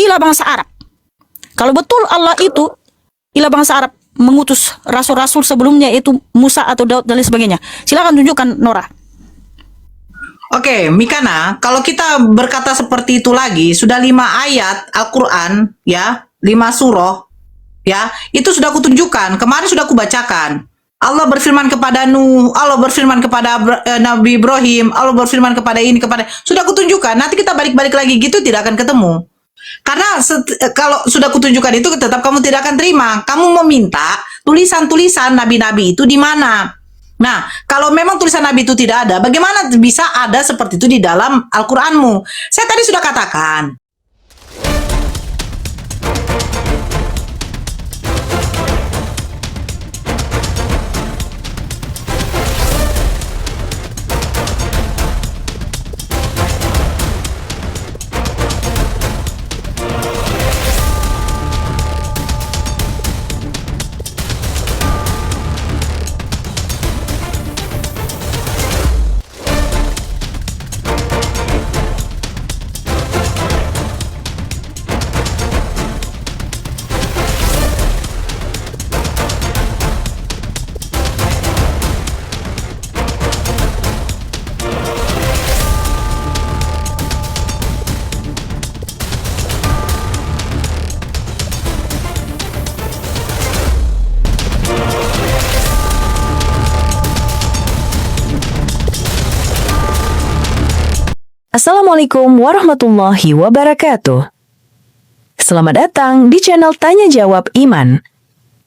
ilah bangsa Arab. Kalau betul Allah itu ilah bangsa Arab, mengutus rasul-rasul sebelumnya itu Musa atau Daud dan lain sebagainya. Silakan tunjukkan, Nora. Oke, Mikana, kalau kita berkata seperti itu lagi, sudah 5 ayat Al-Quran, ya, 5 surah, ya, itu sudah kutunjukkan. Kemarin sudah kubacakan. Allah berfirman kepada Nuh, Allah berfirman kepada Nabi Ibrahim, Allah berfirman kepada ini, kepada... Sudah kutunjukkan, nanti kita balik-balik lagi gitu tidak akan ketemu. Karena kalau sudah kutunjukkan itu tetap kamu tidak akan terima. Kamu meminta tulisan-tulisan nabi-nabi itu di mana? Nah, kalau memang tulisan nabi itu tidak ada, bagaimana bisa ada seperti itu di dalam Al-Qur'anmu? Saya tadi sudah katakan. Assalamualaikum warahmatullahi wabarakatuh. Selamat datang di channel Tanya Jawab Iman,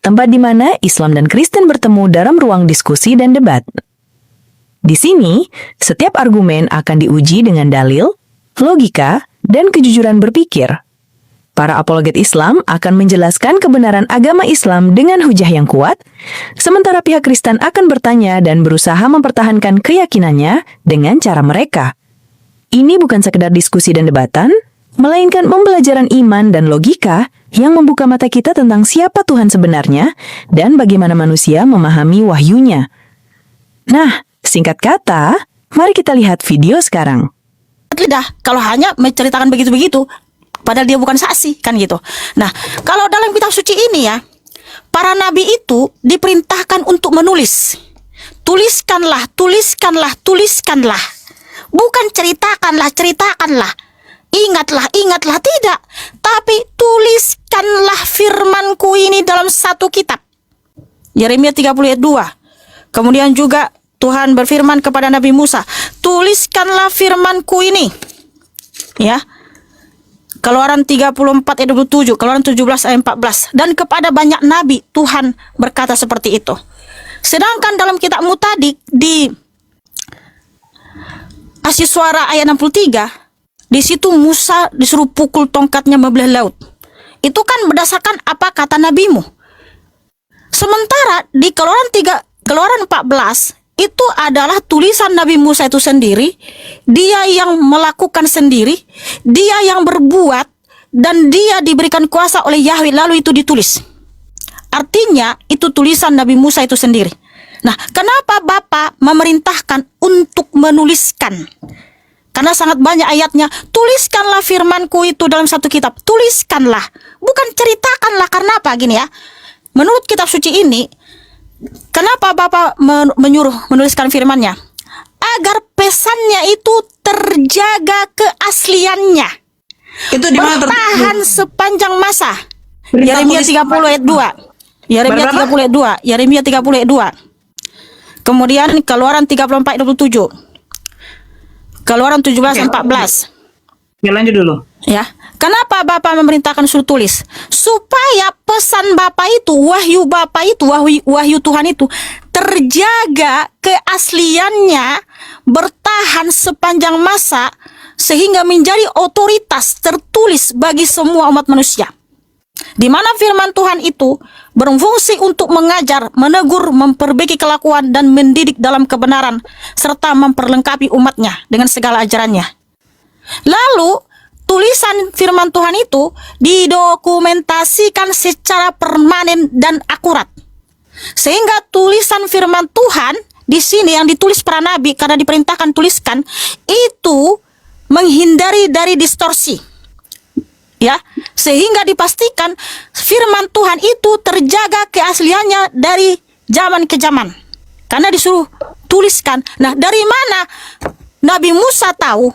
tempat di mana Islam dan Kristen bertemu dalam ruang diskusi dan debat. Di sini, setiap argumen akan diuji dengan dalil, logika, dan kejujuran berpikir. Para apologet Islam akan menjelaskan kebenaran agama Islam dengan hujah yang kuat, sementara pihak Kristen akan bertanya dan berusaha mempertahankan keyakinannya dengan cara mereka. Ini bukan sekedar diskusi dan debatan, melainkan pembelajaran iman dan logika yang membuka mata kita tentang siapa Tuhan sebenarnya dan bagaimana manusia memahami wahyunya. Nah, singkat kata, mari kita lihat video sekarang. Lidah kalau hanya menceritakan begitu-begitu, padahal dia bukan saksi, kan gitu. Nah, kalau dalam kitab suci ini ya, para nabi itu diperintahkan untuk menulis. Tuliskanlah, tuliskanlah, tuliskanlah. Bukan ceritakanlah, ingatlah, tidak. Tapi tuliskanlah firmanku ini dalam satu kitab. Yeremia 30 ayat 2. Kemudian juga Tuhan berfirman kepada Nabi Musa, tuliskanlah firmanku ini. Ya. Keluaran 34 ayat 27, Keluaran 17 ayat 14. Dan kepada banyak nabi Tuhan berkata seperti itu. Sedangkan dalam kitabmu tadi di Asy Syu'ara ayat 63, di situ Musa disuruh pukul tongkatnya membelah laut. Itu kan berdasarkan apa kata nabimu. Sementara di Keluaran 14 itu adalah tulisan Nabi Musa itu sendiri, dia yang melakukan sendiri, dia yang berbuat, dan dia diberikan kuasa oleh Yahweh lalu itu ditulis. Artinya itu tulisan Nabi Musa itu sendiri. Nah, kenapa Bapak memerintahkan untuk menuliskan? Karena sangat banyak ayatnya, tuliskanlah firmanku itu dalam satu kitab. Tuliskanlah, bukan ceritakanlah. Karena apa? Gini ya, menurut kitab suci ini, kenapa Bapak menyuruh menuliskan firmannya? Agar pesannya itu terjaga keasliannya. Itu di mana bertahan sepanjang masa. Berita Yeremia tulis 30 ayat 2. Yeremia 30 ayat 2. Yeremia 30 ayat 2. Kemudian Keluaran 34 ayat 27. Keluaran 17 14. Ya, lanjut dulu. Ya. Kenapa Bapak memerintahkan suruh tulis? Supaya pesan Bapak itu, wahyu Bapak itu, wahyu Tuhan itu terjaga keasliannya, bertahan sepanjang masa sehingga menjadi otoritas tertulis bagi semua umat manusia. Di mana firman Tuhan itu berfungsi untuk mengajar, menegur, memperbaiki kelakuan, dan mendidik dalam kebenaran, serta memperlengkapi umatnya dengan segala ajarannya. Lalu, tulisan firman Tuhan itu didokumentasikan secara permanen dan akurat. Sehingga tulisan firman Tuhan di sini yang ditulis para nabi karena diperintahkan tuliskan, itu menghindari dari distorsi. Ya, sehingga dipastikan firman Tuhan itu terjaga keasliannya dari zaman ke zaman. Karena disuruh tuliskan. Nah, dari mana Nabi Musa tahu?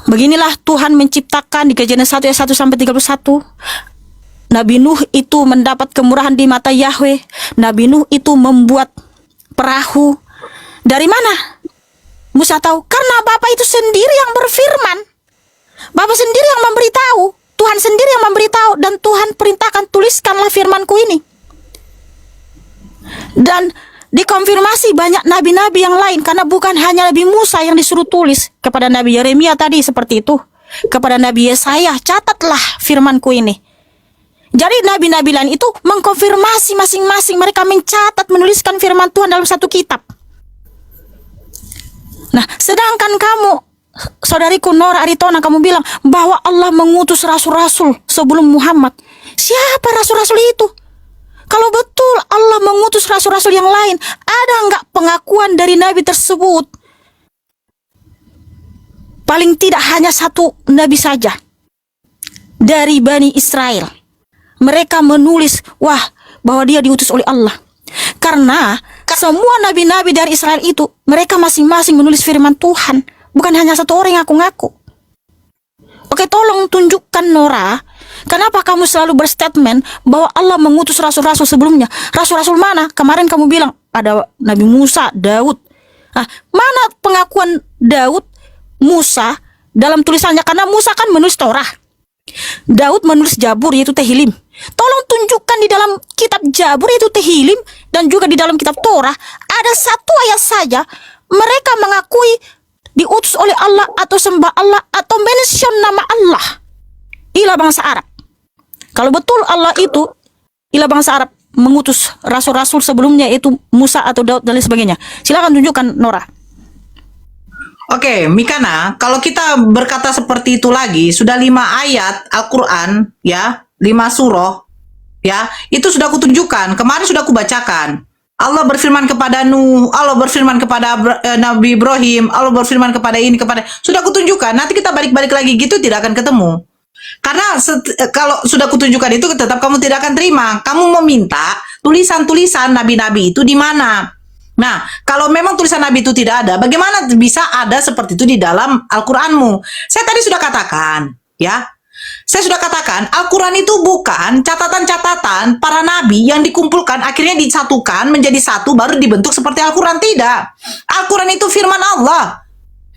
Beginilah Tuhan menciptakan di Kejadian 1 ayat 1 sampai 31. Nabi Nuh itu mendapat kemurahan di mata Yahweh. Nabi Nuh itu membuat perahu. Dari mana Musa tahu? Karena Bapak itu sendiri yang berfirman. Bapak sendiri yang memberitahu. Tuhan sendiri yang memberitahu. Dan Tuhan perintahkan, tuliskanlah firmanku ini. Dan dikonfirmasi banyak nabi-nabi yang lain. Karena bukan hanya Nabi Musa yang disuruh tulis. Kepada Nabi Yeremia tadi seperti itu. Kepada Nabi Yesaya, catatlah firmanku ini. Jadi nabi-nabi lain itu mengkonfirmasi masing-masing. Mereka mencatat, menuliskan firman Tuhan dalam satu kitab. Nah, sedangkan kamu, saudariku Nora Aritona, kamu bilang bahwa Allah mengutus rasul-rasul sebelum Muhammad. Siapa rasul-rasul itu? Kalau betul Allah mengutus rasul-rasul yang lain, ada enggak pengakuan dari nabi tersebut? Paling tidak hanya satu nabi saja dari Bani Israel. Mereka menulis, wah, bahwa dia diutus oleh Allah. Karena semua nabi-nabi dari Israel itu, mereka masing-masing menulis firman Tuhan. Bukan hanya satu orang yang ngaku-ngaku. Oke, tolong tunjukkan Nora, kenapa kamu selalu berstatement bahwa Allah mengutus rasul-rasul sebelumnya? Rasul-rasul mana? Kemarin kamu bilang ada Nabi Musa, Daud. Nah, mana pengakuan Daud, Musa dalam tulisannya? Karena Musa kan menulis Torah. Daud menulis Jabur, yaitu Tehillim. Tolong tunjukkan di dalam kitab Jabur, yaitu Tehillim, dan juga di dalam kitab Torah ada satu ayat saja mereka mengakui diutus oleh Allah atau sembah Allah atau mention nama Allah. Ilah bangsa Arab. Kalau betul Allah itu ilah bangsa Arab mengutus rasul-rasul sebelumnya, yaitu Musa atau Daud dan lain sebagainya. Silakan tunjukkan Nora. Oke, Mikana, kalau kita berkata seperti itu lagi, sudah 5 ayat Al-Quran, ya, 5 surah, ya, itu sudah kutunjukkan. Kemarin sudah kubacakan. Allah berfirman kepada Nuh, Allah berfirman kepada Nabi Ibrahim, Allah berfirman kepada ini, kepada... Sudah kutunjukkan, nanti kita balik-balik lagi gitu tidak akan ketemu. Karena kalau sudah kutunjukkan itu, tetap kamu tidak akan terima. Kamu meminta tulisan-tulisan nabi-nabi itu di mana? Nah, kalau memang tulisan Nabi itu tidak ada, bagaimana bisa ada seperti itu di dalam Al-Quranmu? Saya tadi sudah katakan, ya. Saya sudah katakan, Al-Quran itu bukan catatan-catatan para nabi yang dikumpulkan, akhirnya disatukan menjadi satu, baru dibentuk seperti Al-Quran. Tidak. Al-Quran itu firman Allah.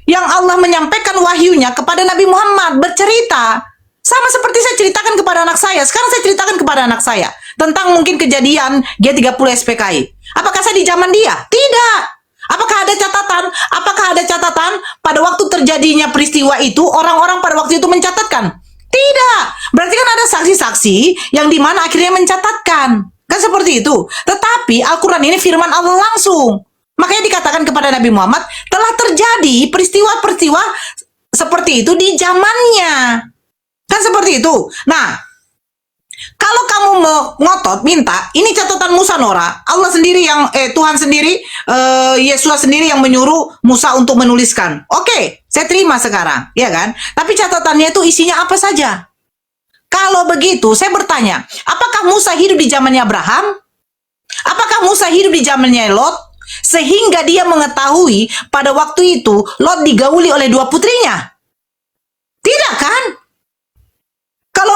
Yang Allah menyampaikan wahyunya kepada Nabi Muhammad, bercerita. Sama seperti saya ceritakan kepada anak saya. Sekarang saya ceritakan kepada anak saya. Tentang mungkin kejadian G30 SPKI. Apakah saya di zaman dia? Tidak. Apakah ada catatan? Apakah ada catatan pada waktu terjadinya peristiwa itu, orang-orang pada waktu itu mencatatkan? Tidak. Berarti kan ada saksi-saksi yang dimana akhirnya mencatatkan. Kan seperti itu. Tetapi Al-Quran ini firman Allah langsung. Makanya dikatakan kepada Nabi Muhammad, telah terjadi peristiwa-peristiwa seperti itu di zamannya. Kan seperti itu. Nah, kalau kamu mau ngotot minta, ini catatan Musa, Nora. Allah sendiri yang Tuhan sendiri, Yesus sendiri yang menyuruh Musa untuk menuliskan. Oke, saya terima sekarang, ya kan? Tapi catatannya itu isinya apa saja? Kalau begitu, saya bertanya, apakah Musa hidup di zamannya Abraham? Apakah Musa hidup di zamannya Lot? Sehingga dia mengetahui pada waktu itu Lot digauli oleh 2 putrinya. Tidak kan? Kalau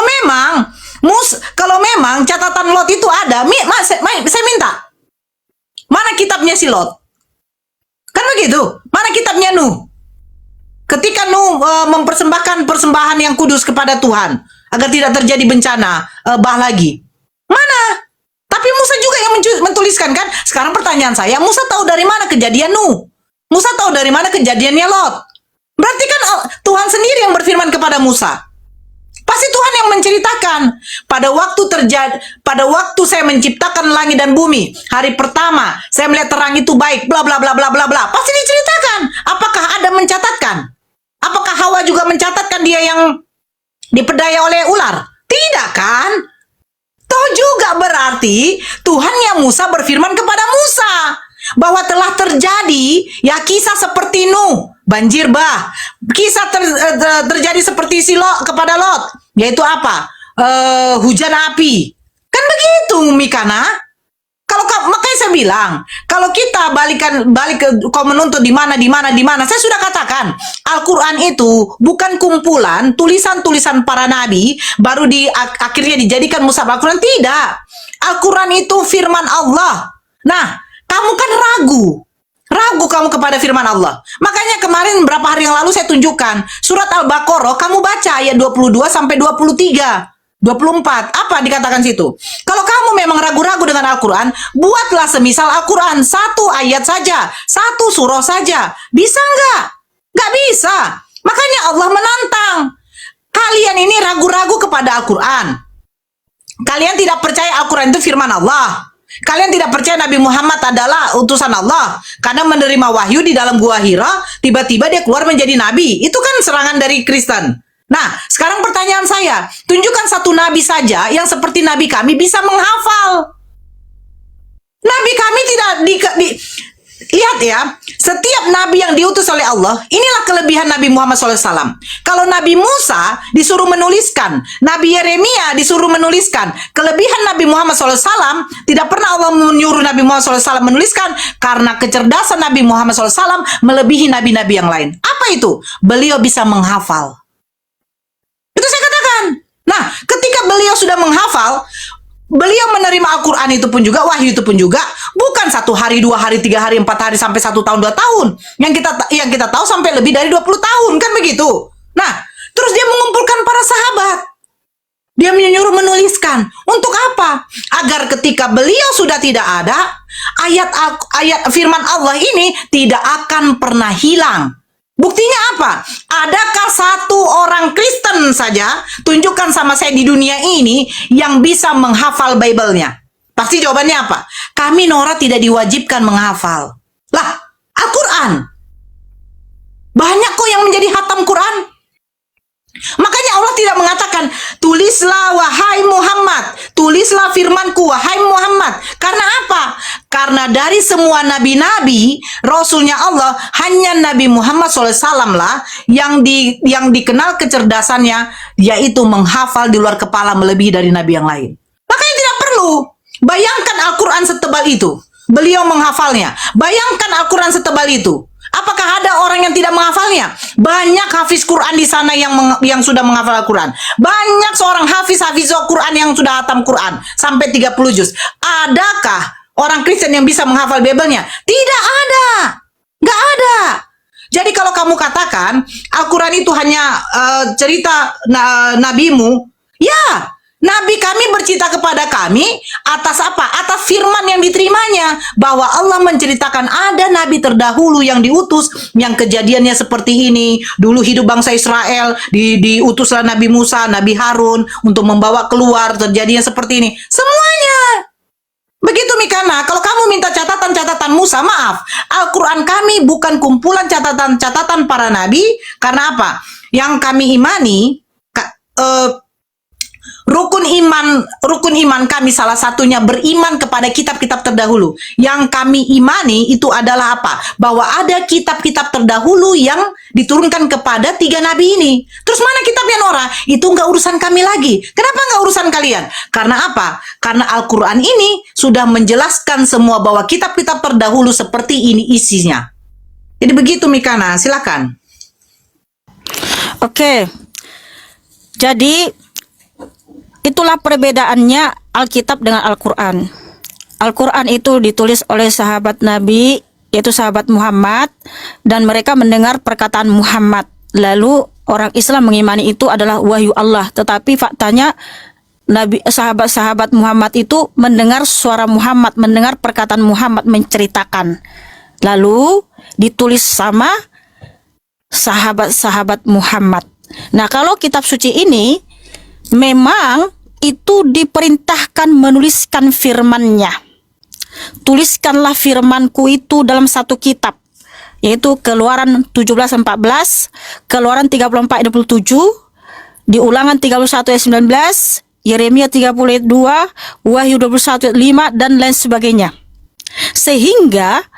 memang catatan Lot itu ada, saya minta. Mana kitabnya si Lot? Kan begitu. Mana kitabnya Nuh? Ketika Nuh mempersembahkan persembahan yang kudus kepada Tuhan agar tidak terjadi bencana bah lagi. Mana? Tapi Musa juga yang mentuliskan kan? Sekarang pertanyaan saya, Musa tahu dari mana kejadian Nuh? Musa tahu dari mana kejadiannya Lot? Berarti kan Tuhan sendiri yang berfirman kepada Musa. Pasti Tuhan yang menceritakan pada waktu saya menciptakan langit dan bumi, hari pertama saya melihat terang itu baik, bla bla bla bla bla bla. Pasti diceritakan. Apakah ada mencatatkan? Apakah Hawa juga mencatatkan dia yang diperdaya oleh ular? Tidak kan? Toh juga berarti Tuhan yang Musa berfirman kepada Musa bahwa telah terjadi ya kisah seperti Nuh, banjir bah, kisah terjadi seperti kepada Lot, yaitu apa? Hujan api. Kan begitu, Mikana. Makanya saya bilang, kalau kita balik ke kau menuntut di mana, saya sudah katakan, Al-Quran itu bukan kumpulan tulisan-tulisan para nabi baru akhirnya dijadikan mushaf Al-Quran. Tidak. Al-Quran itu firman Allah. Nah, kamu kan ragu kamu kepada firman Allah. Makanya kemarin berapa hari yang lalu saya tunjukkan surat Al-Baqarah, kamu baca ayat 22 sampai 23. 24, apa dikatakan situ? Kalau kamu memang ragu-ragu dengan Al-Quran, buatlah semisal Al-Quran, satu ayat saja, satu surah saja. Bisa nggak? Nggak bisa. Makanya Allah menantang. Kalian ini ragu-ragu kepada Al-Quran. Kalian tidak percaya Al-Quran itu firman Allah. Kalian tidak percaya Nabi Muhammad adalah utusan Allah. Karena menerima wahyu di dalam gua Hira, tiba-tiba dia keluar menjadi nabi. Itu kan serangan dari Kristen. Nah, sekarang pertanyaan saya, tunjukkan satu nabi saja yang seperti nabi kami bisa menghafal. Nabi kami tidak lihat ya, setiap nabi yang diutus oleh Allah, inilah kelebihan Nabi Muhammad SAW. Kalau Nabi Musa disuruh menuliskan, Nabi Yeremia disuruh menuliskan, kelebihan Nabi Muhammad SAW, tidak pernah Allah menyuruh Nabi Muhammad SAW menuliskan, karena kecerdasan Nabi Muhammad SAW melebihi nabi-nabi yang lain. Apa itu? Beliau bisa menghafal. Itu saya katakan. Nah, ketika beliau sudah menghafal, beliau menerima Al-Quran itu pun juga, wahyu itu pun juga, bukan 1 hari, 2 hari, 3 hari, 4 hari, sampai 1 tahun, 2 tahun. Yang kita tahu sampai lebih dari 20 tahun, kan begitu. Nah, terus dia mengumpulkan para sahabat. Dia menyuruh menuliskan. Untuk apa? Agar ketika beliau sudah tidak ada, ayat firman Allah ini tidak akan pernah hilang. Buktinya apa? Adakah satu orang Kristen saja, tunjukkan sama saya di dunia ini, yang bisa menghafal Bible-nya? Pasti jawabannya apa? Kami Nora tidak diwajibkan menghafal. Lah, Al-Quran. Banyak kok yang menjadi hatam Quran. Makanya Allah tidak mengatakan, tulislah wahai Muhammad, tulislah firmanku wahai Muhammad. Karena apa? Karena dari semua nabi-nabi, Rasulnya Allah, hanya Nabi Muhammad SAW lah yang dikenal kecerdasannya, yaitu menghafal di luar kepala melebihi dari nabi yang lain. Makanya tidak perlu. Bayangkan Al-Quran setebal itu. Beliau menghafalnya. Bayangkan Al-Quran setebal itu. Apakah ada orang yang tidak menghafalnya? Banyak hafiz Quran di sana yang sudah menghafal Al-Quran. Banyak seorang hafiz Quran yang sudah hatam Quran sampai 30 juz. Adakah orang Kristen yang bisa menghafal Bible-nya? Tidak ada. Nggak ada. Jadi kalau kamu katakan Al-Quran itu hanya cerita nabimu, ya, Nabi kami bercerita kepada kami atas apa? Atas firman yang diterimanya. Bahwa Allah menceritakan ada nabi terdahulu yang diutus, yang kejadiannya seperti ini. Dulu hidup bangsa Israel, diutuslah Nabi Musa, Nabi Harun untuk membawa keluar, terjadinya seperti ini. Semuanya. Begitu Mikana, kalau kamu minta catatan-catatan Musa, maaf. Al-Quran kami bukan kumpulan catatan-catatan para nabi. Karena apa? Yang kami imani, rukun iman kami salah satunya beriman kepada kitab-kitab terdahulu. Yang kami imani itu adalah apa? Bahwa ada kitab-kitab terdahulu yang diturunkan kepada 3 nabi ini. Terus mana kitabnya Nora? Itu nggak urusan kami lagi. Kenapa nggak urusan kalian? Karena apa? Karena Al-Quran ini sudah menjelaskan semua bahwa kitab-kitab terdahulu seperti ini isinya. Jadi begitu Mikana, silakan. Oke. Jadi itulah perbedaannya Alkitab dengan Al-Quran. Al-Quran itu ditulis oleh sahabat Nabi, yaitu sahabat Muhammad, dan mereka mendengar perkataan Muhammad. Lalu orang Islam mengimani itu adalah wahyu Allah. Tetapi faktanya sahabat-sahabat Muhammad itu mendengar suara Muhammad, mendengar perkataan Muhammad menceritakan. Lalu ditulis sama sahabat-sahabat Muhammad. Nah, kalau kitab suci ini memang itu diperintahkan menuliskan firman-Nya. Tuliskanlah firmanku itu dalam satu kitab, yaitu Keluaran 17:14, Keluaran 34:27, di Ulangan 31 ayat 19, Yeremia 30 ayat 2, Wahyu 21 ayat 5, dan lain sebagainya. Sehingga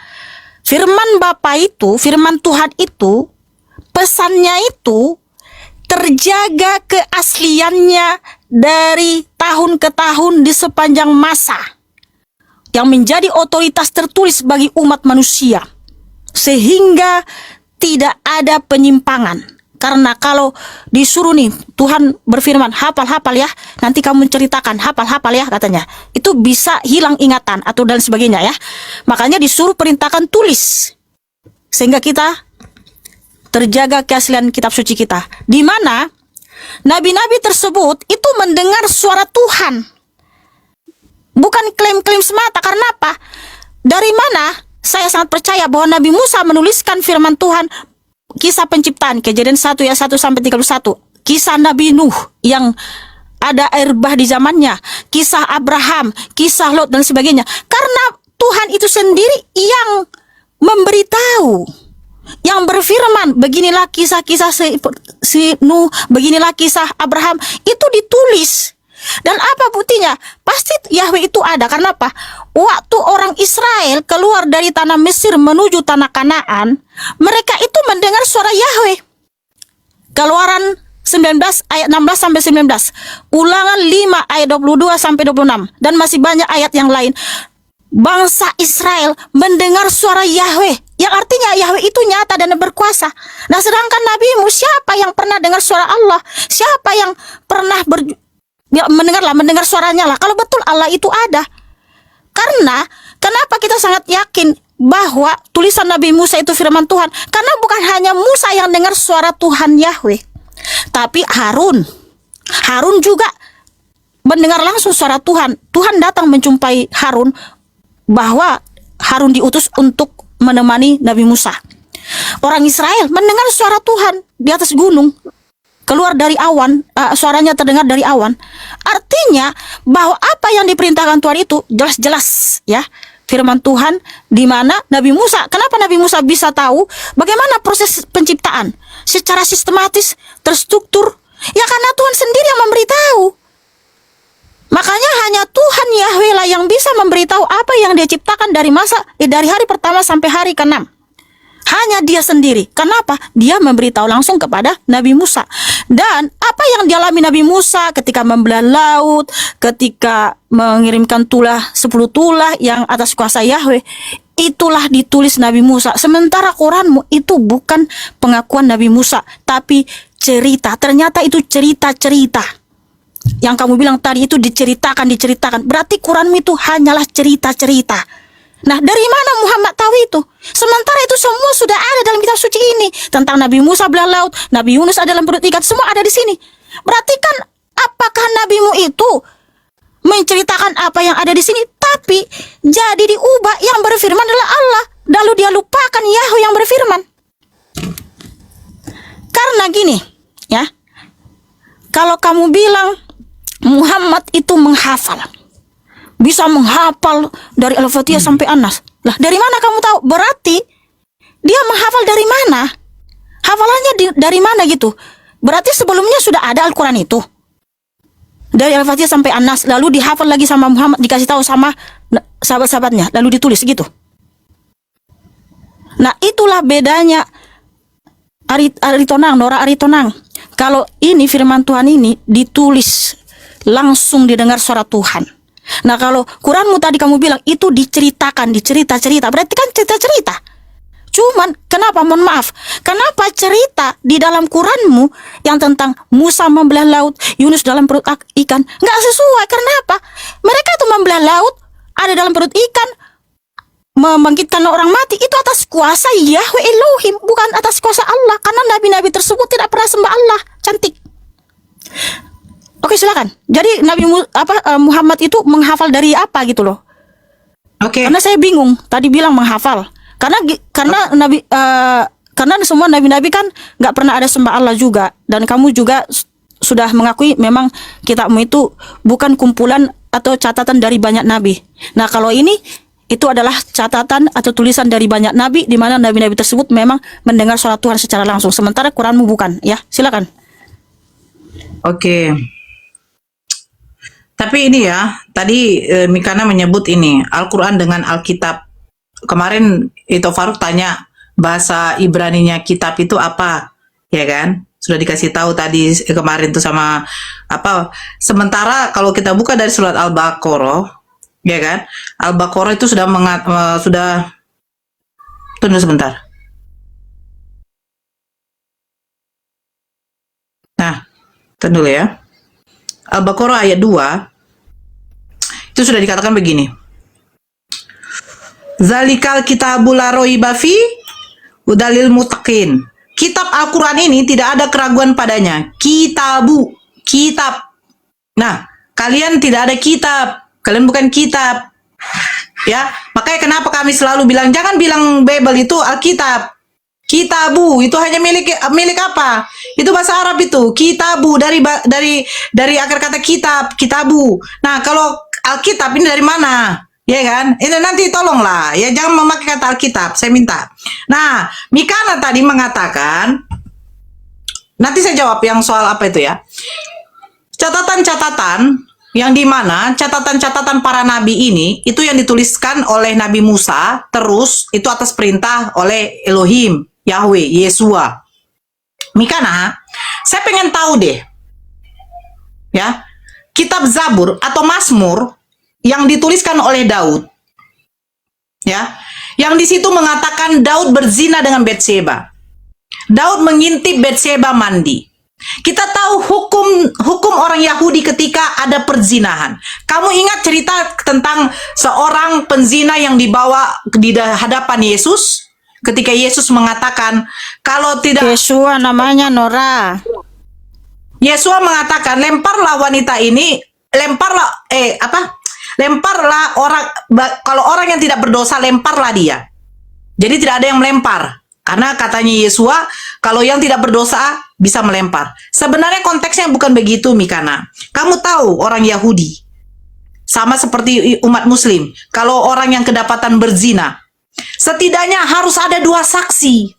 firman Bapa itu, firman Tuhan itu, pesannya itu terjaga keasliannya dari tahun ke tahun di sepanjang masa, yang menjadi otoritas tertulis bagi umat manusia, sehingga tidak ada penyimpangan. Karena kalau disuruh nih, Tuhan berfirman, hafal-hafal ya, nanti kamu ceritakan, hafal-hafal ya katanya, itu bisa hilang ingatan atau dan sebagainya ya. Makanya disuruh perintahkan tulis, sehingga kita terjaga keaslian kitab suci kita, di mana nabi-nabi tersebut itu mendengar suara Tuhan, bukan klaim-klaim semata. Karena apa? Dari mana saya sangat percaya bahwa Nabi Musa menuliskan firman Tuhan, kisah penciptaan, Kejadian 1 ayat 1 sampai 31, kisah Nabi Nuh yang ada air bah di zamannya, kisah Abraham, kisah Lot dan sebagainya. Karena Tuhan itu sendiri yang memberitahu, yang berfirman, beginilah kisah-kisah si Nuh, beginilah kisah Abraham, itu ditulis. Dan apa buktinya? Pasti Yahweh itu ada. Karena apa? Waktu orang Israel keluar dari tanah Mesir menuju tanah Kanaan, mereka itu mendengar suara Yahweh. Keluaran 19 ayat 16 sampai 19, Ulangan 5 ayat 22 sampai 26, dan masih banyak ayat yang lain. Bangsa Israel mendengar suara Yahweh, yang artinya Yahweh itu nyata dan berkuasa. Nah, sedangkan nabimu, siapa yang pernah dengar suara Allah? Siapa yang pernah mendengar suaranya lah, kalau betul Allah itu ada. Karena kenapa kita sangat yakin bahwa tulisan Nabi Musa itu firman Tuhan? Karena bukan hanya Musa yang dengar suara Tuhan Yahweh, tapi Harun juga mendengar langsung suara Tuhan. Tuhan datang menjumpai Harun, bahwa Harun diutus untuk menemani Nabi Musa. Orang Israel mendengar suara Tuhan di atas gunung, keluar dari awan, suaranya terdengar dari awan. Artinya bahwa apa yang diperintahkan Tuhan itu jelas-jelas ya, firman Tuhan, di mana Nabi Musa, kenapa Nabi Musa bisa tahu bagaimana proses penciptaan secara sistematis, terstruktur? Ya karena Tuhan sendiri yang memberitahu. Makanya hanya Tuhan Yahweh lah yang bisa memberitahu apa yang dia ciptakan dari hari pertama sampai hari ke-6. Hanya dia sendiri. Kenapa? Dia memberitahu langsung kepada Nabi Musa. Dan apa yang dialami Nabi Musa ketika membelah laut, ketika mengirimkan 10 tulah yang atas kuasa Yahweh, itulah ditulis Nabi Musa. Sementara Quranmu itu bukan pengakuan Nabi Musa, tapi cerita. Ternyata itu cerita-cerita. Yang kamu bilang tadi itu diceritakan. Berarti Quranmu itu hanyalah cerita-cerita. Nah, dari mana Muhammad tahu itu? Sementara itu semua sudah ada dalam kitab suci ini. Tentang Nabi Musa belah laut, Nabi Yunus ada dalam perut ikan, semua ada di sini. Berarti kan, apakah nabimu itu menceritakan apa yang ada di sini, tapi jadi diubah, yang berfirman adalah Allah, lalu dia lupakan Yahweh yang berfirman. Karena gini, ya, kalau kamu bilang Muhammad itu menghafal, bisa menghafal dari Al-Fatihah sampai An-Nas. Lah, dari mana kamu tahu? Berarti dia menghafal dari mana? Hafalannya dari mana gitu? Berarti sebelumnya sudah ada Al-Quran itu, dari Al-Fatihah sampai An-Nas, lalu dihafal lagi sama Muhammad, dikasih tahu sama sahabat-sahabatnya, lalu ditulis gitu. Nah, itulah bedanya Nora Aritonang. Kalau ini firman Tuhan ini ditulis langsung, didengar suara Tuhan. Nah, kalau Quranmu tadi kamu bilang itu diceritakan, dicerita-cerita, berarti kan cerita-cerita. Cuman kenapa, mohon maaf, kenapa cerita di dalam Quranmu yang tentang Musa membelah laut, Yunus dalam perut ikan, nggak sesuai? Karena apa? Mereka itu membelah laut, ada dalam perut ikan, membangkitkan orang mati, itu atas kuasa Yahweh Elohim, bukan atas kuasa Allah. Karena nabi-nabi tersebut tidak pernah sembah Allah. Cantik. Oke, silakan. Jadi Muhammad itu menghafal dari apa gitu loh? Oke. Karena saya bingung. Tadi bilang menghafal. Karena nabi karena semua nabi-nabi kan nggak pernah ada sembah Allah juga, dan kamu juga sudah mengakui memang kitabmu itu bukan kumpulan atau catatan dari banyak nabi. Nah, kalau ini itu adalah catatan atau tulisan dari banyak nabi, di mana nabi-nabi tersebut memang mendengar suara Tuhan secara langsung. Sementara Quranmu bukan. Ya, silakan. Oke. Tapi ini ya, tadi Mikana menyebut ini Al-Quran dengan Alkitab. Kemarin itu Faruk tanya bahasa Ibraninya kitab itu apa, ya kan? Sudah dikasih tahu tadi kemarin tuh sama apa. Sementara kalau kita buka dari surat Al-Baqarah, ya kan? Al-Baqarah itu sudah tunggu sebentar. Nah, tunggu dulu ya. Al-Baqarah ayat 2 itu sudah dikatakan begini. Zalikal kitabul la raiba fi hudalil muttaqin. Kitab Al-Quran ini tidak ada keraguan padanya. Kitab. Nah, kalian tidak ada kitab. Kalian bukan kitab. Ya, makanya kenapa kami selalu bilang, jangan bilang Bible itu Alkitab. Kitabu itu hanya milik apa? Itu bahasa Arab itu. Kitabu dari akar kata kitab, kitabu. Nah, kalau Alkitab ini dari mana? Ya kan? Ini nanti tolonglah ya, jangan memakai kata Alkitab, saya minta. Nah, Mikana tadi mengatakan, nanti saya jawab yang soal apa itu ya. Catatan-catatan yang dimana catatan-catatan para nabi ini itu yang dituliskan oleh Nabi Musa, terus itu atas perintah oleh Elohim, Yahweh, Yesua. Mikana, saya pengen tahu deh, ya, kitab Zabur atau Mazmur yang dituliskan oleh Daud, ya, yang di situ mengatakan Daud berzina dengan Bathsheba. Daud mengintip Bathsheba mandi. Kita tahu hukum orang Yahudi ketika ada perzinahan. Kamu ingat cerita tentang seorang penzina yang dibawa di hadapan Yesus ketika Yesus mengatakan kalau tidak, Yesua namanya, Nora. Yesua mengatakan lemparlah wanita ini, lemparlah orang, kalau orang yang tidak berdosa lemparlah dia. Jadi tidak ada yang melempar. Karena katanya Yesua, kalau yang tidak berdosa bisa melempar. Sebenarnya konteksnya bukan begitu, Mikana. Kamu tahu orang Yahudi, sama seperti umat Muslim, kalau orang yang kedapatan berzina, setidaknya harus ada 2 saksi.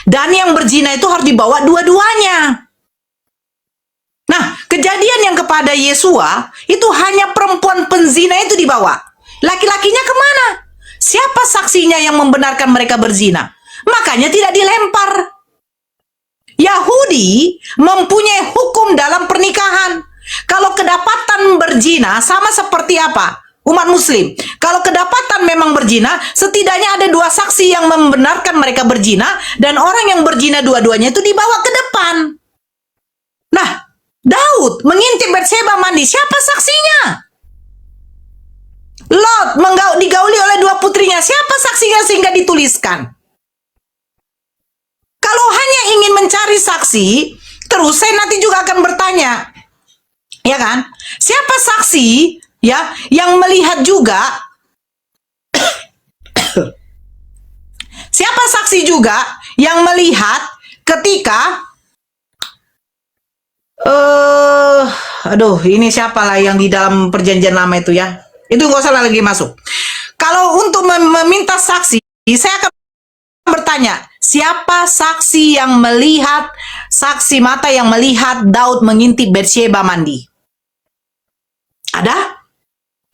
Dan yang berzina itu harus dibawa dua-duanya. Nah, kejadian yang kepada Yesua itu hanya perempuan penzina itu dibawa. Laki-lakinya kemana? Siapa saksinya yang membenarkan mereka berzina? Makanya tidak dilempar. Yahudi mempunyai hukum dalam pernikahan. Kalau kedapatan berzina sama seperti apa? Umat Muslim. Kalau kedapatan memang berzina, setidaknya ada 2 saksi yang membenarkan mereka berzina, dan orang yang berzina dua-duanya itu dibawa ke depan. Nah, Daud mengintip Bathsheba mandi. Siapa saksinya? Lot digauli oleh 2 putrinya. Siapa saksinya sehingga dituliskan? Kalau hanya ingin mencari saksi, terus saya nanti juga akan bertanya, ya kan? Siapa saksi ya yang melihat juga? Siapa saksi juga yang melihat ketika ini siapa lah yang di dalam perjanjian lama itu ya? Itu nggak usah lagi masuk. Kalau untuk meminta saksi, saya akan bertanya, siapa saksi yang melihat, saksi mata yang melihat Daud mengintip Bathsheba mandi? Ada?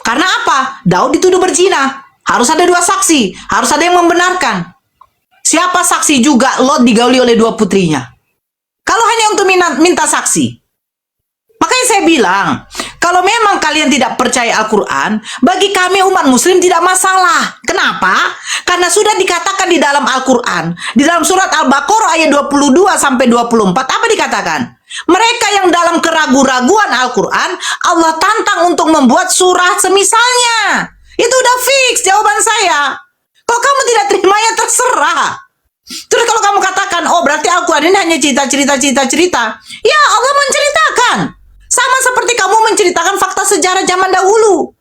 Karena apa? Daud dituduh berzina. Harus ada 2 saksi. Harus ada yang membenarkan. Siapa saksi juga Lot digauli oleh 2 putrinya? Kalau hanya untuk minta saksi. Makanya saya bilang, kalau memang kalian tidak percaya Al-Quran, bagi kami umat Muslim tidak masalah. Kenapa? Karena sudah dikatakan di dalam Al-Quran, di dalam surat Al-Baqarah ayat 22 sampai 24, apa dikatakan? Mereka yang dalam keraguan-raguan Al-Quran, Allah tantang untuk membuat surah semisalnya. Itu udah fix jawaban saya. Kalau kamu tidak terima ya terserah. Terus kalau kamu katakan, oh berarti Al-Quran ini hanya cerita-cerita. Ya, Allah menceritakan. Sama seperti kamu menceritakan fakta sejarah zaman dahulu.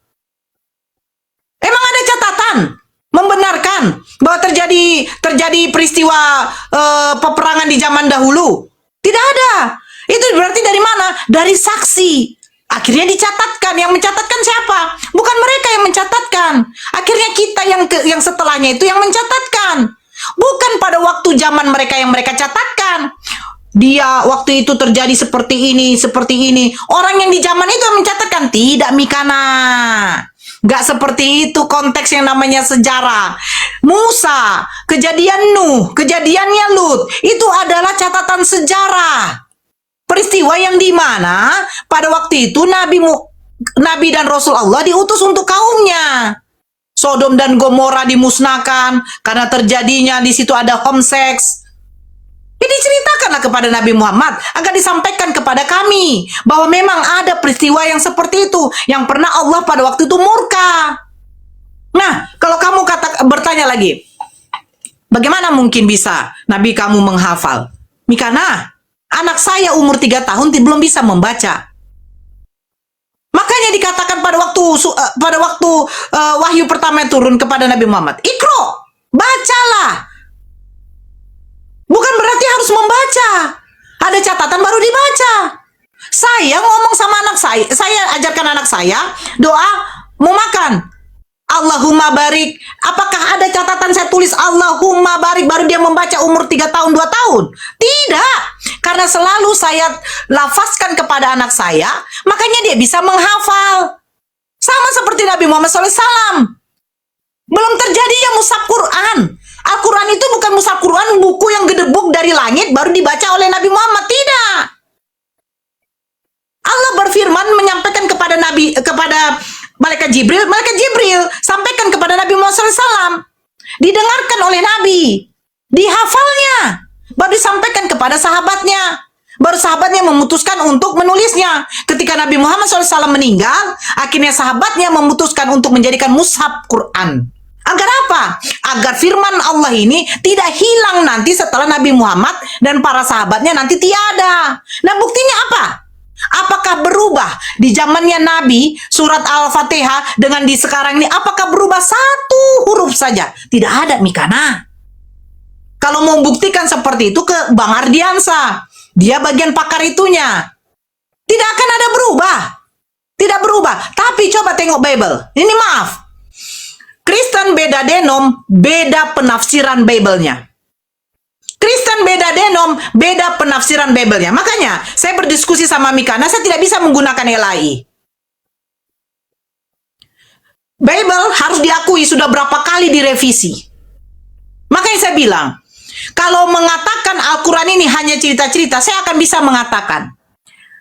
Emang ada catatan membenarkan bahwa terjadi peristiwa peperangan di zaman dahulu? Tidak ada. Itu berarti dari mana? Dari saksi. Akhirnya dicatatkan. Yang mencatatkan siapa? Bukan mereka yang mencatatkan. Akhirnya kita yang setelahnya itu yang mencatatkan. Bukan pada waktu zaman mereka yang mereka catatkan. Dia waktu itu terjadi seperti ini. Orang yang di zaman itu yang mencatatkan. Tidak, Mikana. Nggak seperti itu konteks yang namanya sejarah. Musa, kejadian Nuh, kejadiannya Lut, itu adalah catatan sejarah. Peristiwa yang dimana pada waktu itu Nabi dan Rasul Allah diutus untuk kaumnya. Sodom dan Gomora dimusnahkan karena terjadinya di situ ada homseks. Jadi ceritakanlah kepada Nabi Muhammad agar disampaikan kepada kami bahwa memang ada peristiwa yang seperti itu yang pernah Allah pada waktu itu murka. Nah, kalau kamu bertanya lagi, bagaimana mungkin bisa Nabi kamu menghafal? Mikana, anak saya umur 3 tahun belum bisa membaca. Makanya dikatakan pada waktu wahyu pertama turun kepada Nabi Muhammad, Iqra, bacalah. Bukan berarti harus membaca. Ada catatan baru dibaca. Saya ngomong sama anak saya ajarkan anak saya doa mau makan. Allahumma barik. Apakah ada catatan saya tulis Allahumma barik baru dia membaca umur 3 tahun 2 tahun? Tidak. Karena selalu saya lafazkan kepada anak saya, makanya dia bisa menghafal. Sama seperti Nabi Muhammad SAW. Belum terjadi yang mushaf Quran. Al-Quran itu bukan mushaf Quran, buku yang gedebuk dari langit baru dibaca oleh Nabi Muhammad. Tidak. Allah berfirman menyampaikan kepada malaikat Jibril sampaikan kepada Nabi Muhammad SAW. Didengarkan oleh Nabi, dihafalnya, baru disampaikan kepada sahabatnya. Baru sahabatnya memutuskan untuk menulisnya. Ketika Nabi Muhammad SAW meninggal, akhirnya sahabatnya memutuskan untuk menjadikan mushaf Quran. Agar apa? Agar firman Allah ini tidak hilang nanti setelah Nabi Muhammad dan para sahabatnya nanti tiada. Nah, buktinya apa? Apakah berubah di zamannya Nabi surat Al-Fatihah dengan di sekarang ini? Apakah berubah satu huruf saja? Tidak ada, Mikana. Kalau mau buktikan seperti itu ke Bang Ardiansa, dia bagian pakar itunya. Tidak akan ada berubah. Tidak berubah. Tapi coba tengok Bible. Ini maaf. Kristen beda denom, beda penafsiran Bible-nya. Kristen beda denom, beda penafsiran Bible-nya. Makanya, saya berdiskusi sama Mikana, saya tidak bisa menggunakan LAI. Bible harus diakui sudah berapa kali direvisi. Makanya saya bilang, kalau mengatakan Al-Quran ini hanya cerita-cerita, saya akan bisa mengatakan,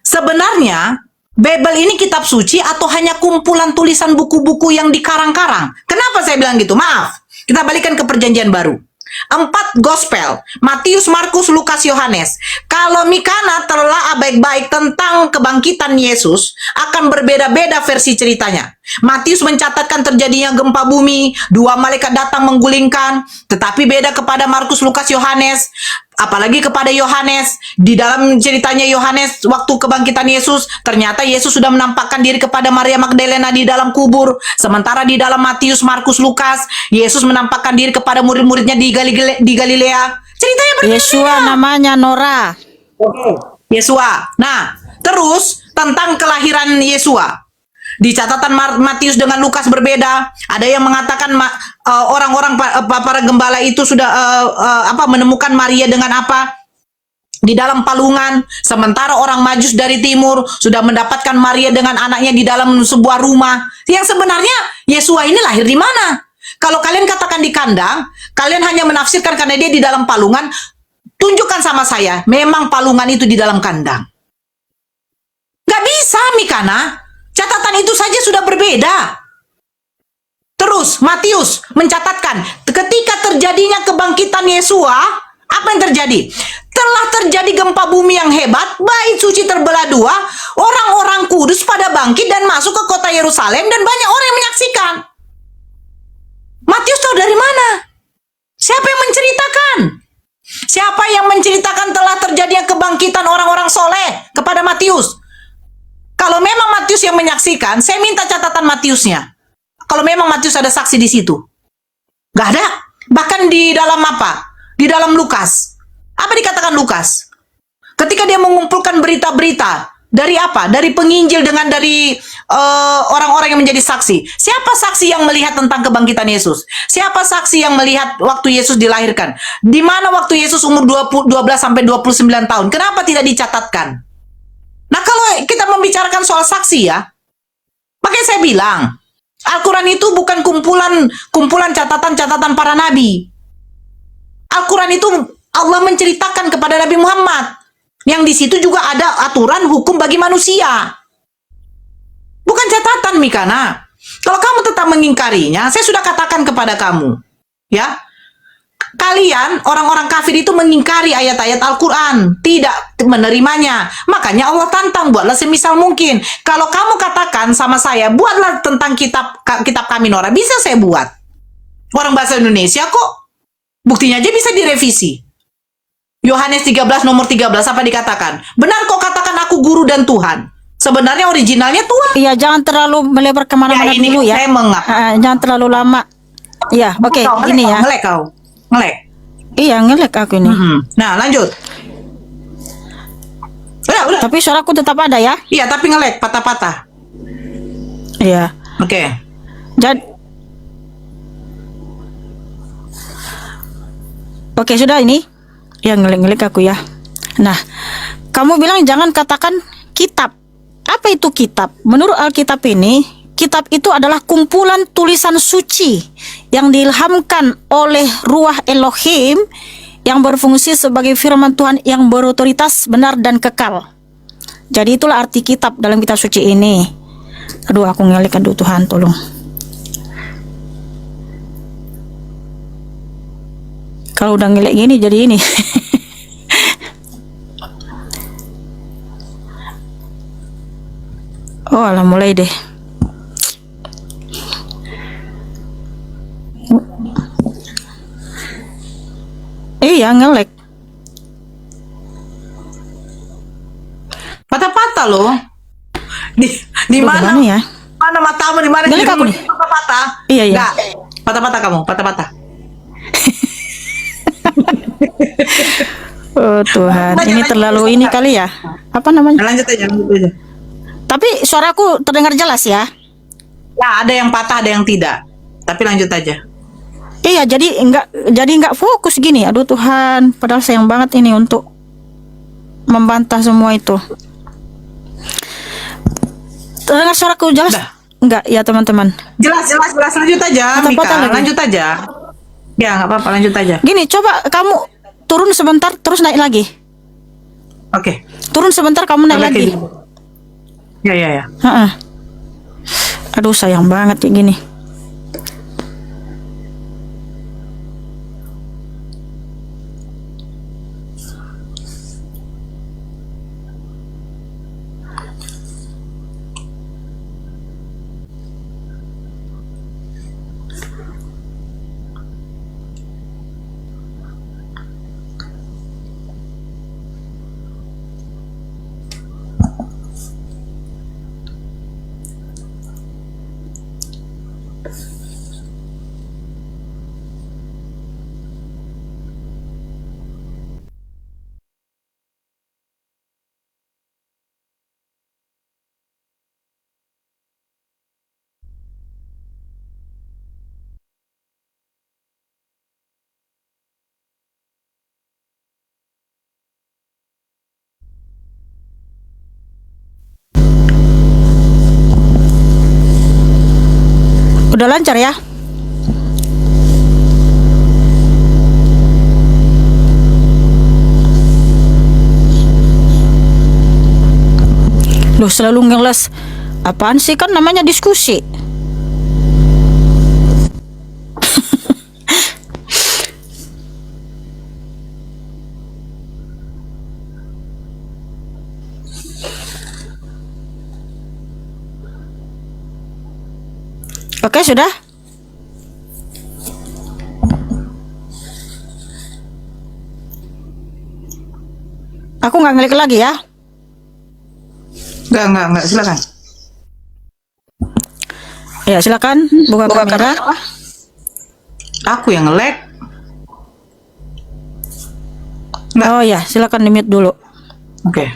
sebenarnya, Bible ini kitab suci atau hanya kumpulan tulisan buku-buku yang dikarang-karang? Kenapa saya bilang gitu? Maaf, kita balikan ke perjanjian baru. 4 gospel, Matius, Markus, Lukas, Yohanes. Kalau Mikana telah baik-baik tentang kebangkitan Yesus, akan berbeda-beda versi ceritanya. Matius mencatatkan terjadinya gempa bumi, 2 malaikat datang menggulingkan, tetapi beda kepada Markus, Lukas, Yohanes. Apalagi kepada Yohanes, di dalam ceritanya Yohanes waktu kebangkitan Yesus, ternyata Yesus sudah menampakkan diri kepada Maria Magdalena di dalam kubur. Sementara di dalam Matius, Markus, Lukas, Yesus menampakkan diri kepada murid-muridnya di Galilea. Ceritanya berbeda. Yesua namanya Nora. Yesua. Nah, terus tentang kelahiran Yesua. Di catatan Matius dengan Lukas berbeda. Ada yang mengatakan orang-orang para gembala itu sudah menemukan Maria dengan apa? Di dalam palungan. Sementara orang Majus dari timur sudah mendapatkan Maria dengan anaknya di dalam sebuah rumah. Yang sebenarnya Yesua ini lahir di mana? Kalau kalian katakan di kandang, kalian hanya menafsirkan karena dia di dalam palungan. Tunjukkan sama saya, memang palungan itu di dalam kandang. Gak bisa, Mikana. Catatan itu saja sudah berbeda. Terus Matius mencatatkan ketika terjadinya kebangkitan Yesua, apa yang terjadi? Telah terjadi gempa bumi yang hebat, bait suci terbelah 2, orang-orang kudus pada bangkit dan masuk ke kota Yerusalem dan banyak orang yang menyaksikan. Matius tahu dari mana? Siapa yang menceritakan? Siapa yang menceritakan telah terjadinya kebangkitan orang-orang soleh kepada Matius? Kalau memang Matius yang menyaksikan, saya minta catatan Matiusnya. Kalau memang Matius ada saksi di situ. Gak ada. Bahkan di dalam apa? Di dalam Lukas. Apa dikatakan Lukas? Ketika dia mengumpulkan berita-berita. Dari apa? Dari penginjil dengan dari orang-orang yang menjadi saksi. Siapa saksi yang melihat tentang kebangkitan Yesus? Siapa saksi yang melihat waktu Yesus dilahirkan? Di mana waktu Yesus umur 12 sampai 29 tahun? Kenapa tidak dicatatkan? Nah, kalau kita membicarakan soal saksi ya, makanya saya bilang, Al-Quran itu bukan kumpulan catatan-catatan para nabi. Al-Quran itu Allah menceritakan kepada Nabi Muhammad. Yang di situ juga ada aturan hukum bagi manusia. Bukan catatan, Mikana. Kalau kamu tetap mengingkarinya, saya sudah katakan kepada kamu. Ya, kalian orang-orang kafir itu mengingkari ayat-ayat Al-Quran, tidak menerimanya. Makanya Allah tantang, buatlah semisal mungkin. Kalau kamu katakan sama saya, buatlah tentang kitab kami Nora, bisa saya buat. Orang bahasa Indonesia kok. Buktinya aja bisa direvisi. Yohanes 13 nomor 13 apa dikatakan? Benar kok katakan aku guru dan Tuhan. Sebenarnya originalnya Tuhan. Iya, jangan terlalu melebar kemana-mana Ya, ini dulu ya. saya mengap. Jangan terlalu lama. Iya, oke, ini ya. Ngelek kau. Ngelek. Iya, ngelek aku ini. Nah, lanjut. Udah. Tapi suaraku tetap ada ya. Iya, tapi ngelek, patah-patah. Iya. Oke. Jadi Oke, sudah ini. Ya, ngelek-ngelek aku ya. Nah, kamu bilang jangan katakan kitab. Apa itu kitab? Menurut Alkitab ini, kitab itu adalah kumpulan tulisan suci yang diilhamkan oleh Ruah Elohim yang berfungsi sebagai firman Tuhan yang berotoritas, benar dan kekal. Jadi itulah arti kitab dalam kitab suci ini. Aduh, aku ngelek, aduh Tuhan, tolong. Kalau udah ngelek gini jadi ini. Oh, alah, mulai deh. Iya, ngelek. Patah-patah loh. Di Aduh, mana? gimana ya? Mana matamu, di mana Ngelek hidungmu? aku nih. Patah-patah. Iya, iya. Enggak. Patah-patah kamu, patah-patah. Oh Tuhan, ini terlalu ini kali ya. Apa namanya? Lanjut aja. Tapi suaraku terdengar jelas ya. Ya, ada yang patah, ada yang tidak. Tapi lanjut aja. Iya, jadi nggak fokus gini. Aduh Tuhan, padahal sayang banget ini untuk membantah semua itu. Terdengar suaraku jelas? Udah. Enggak ya teman-teman. Jelas. Lanjut aja, Patah-patah Mika. lagi. Lanjut aja. Ya, nggak apa-apa, lanjut aja. Gini, coba kamu turun sebentar, terus naik lagi. Oke. Turun sebentar, kamu naik Udah lagi. kayak gitu. Ya. Ha-ha. Aduh sayang banget kayak gini. Udah lancar ya? Loh, selalu ngeles. Apaan sih, kan namanya diskusi. Oke, sudah? Aku nggak ngelik lagi ya. Enggak, silakan. Ya, silakan buka kamera. Aku yang nge-lag. Oh ya, silakan di-mute dulu. Oke.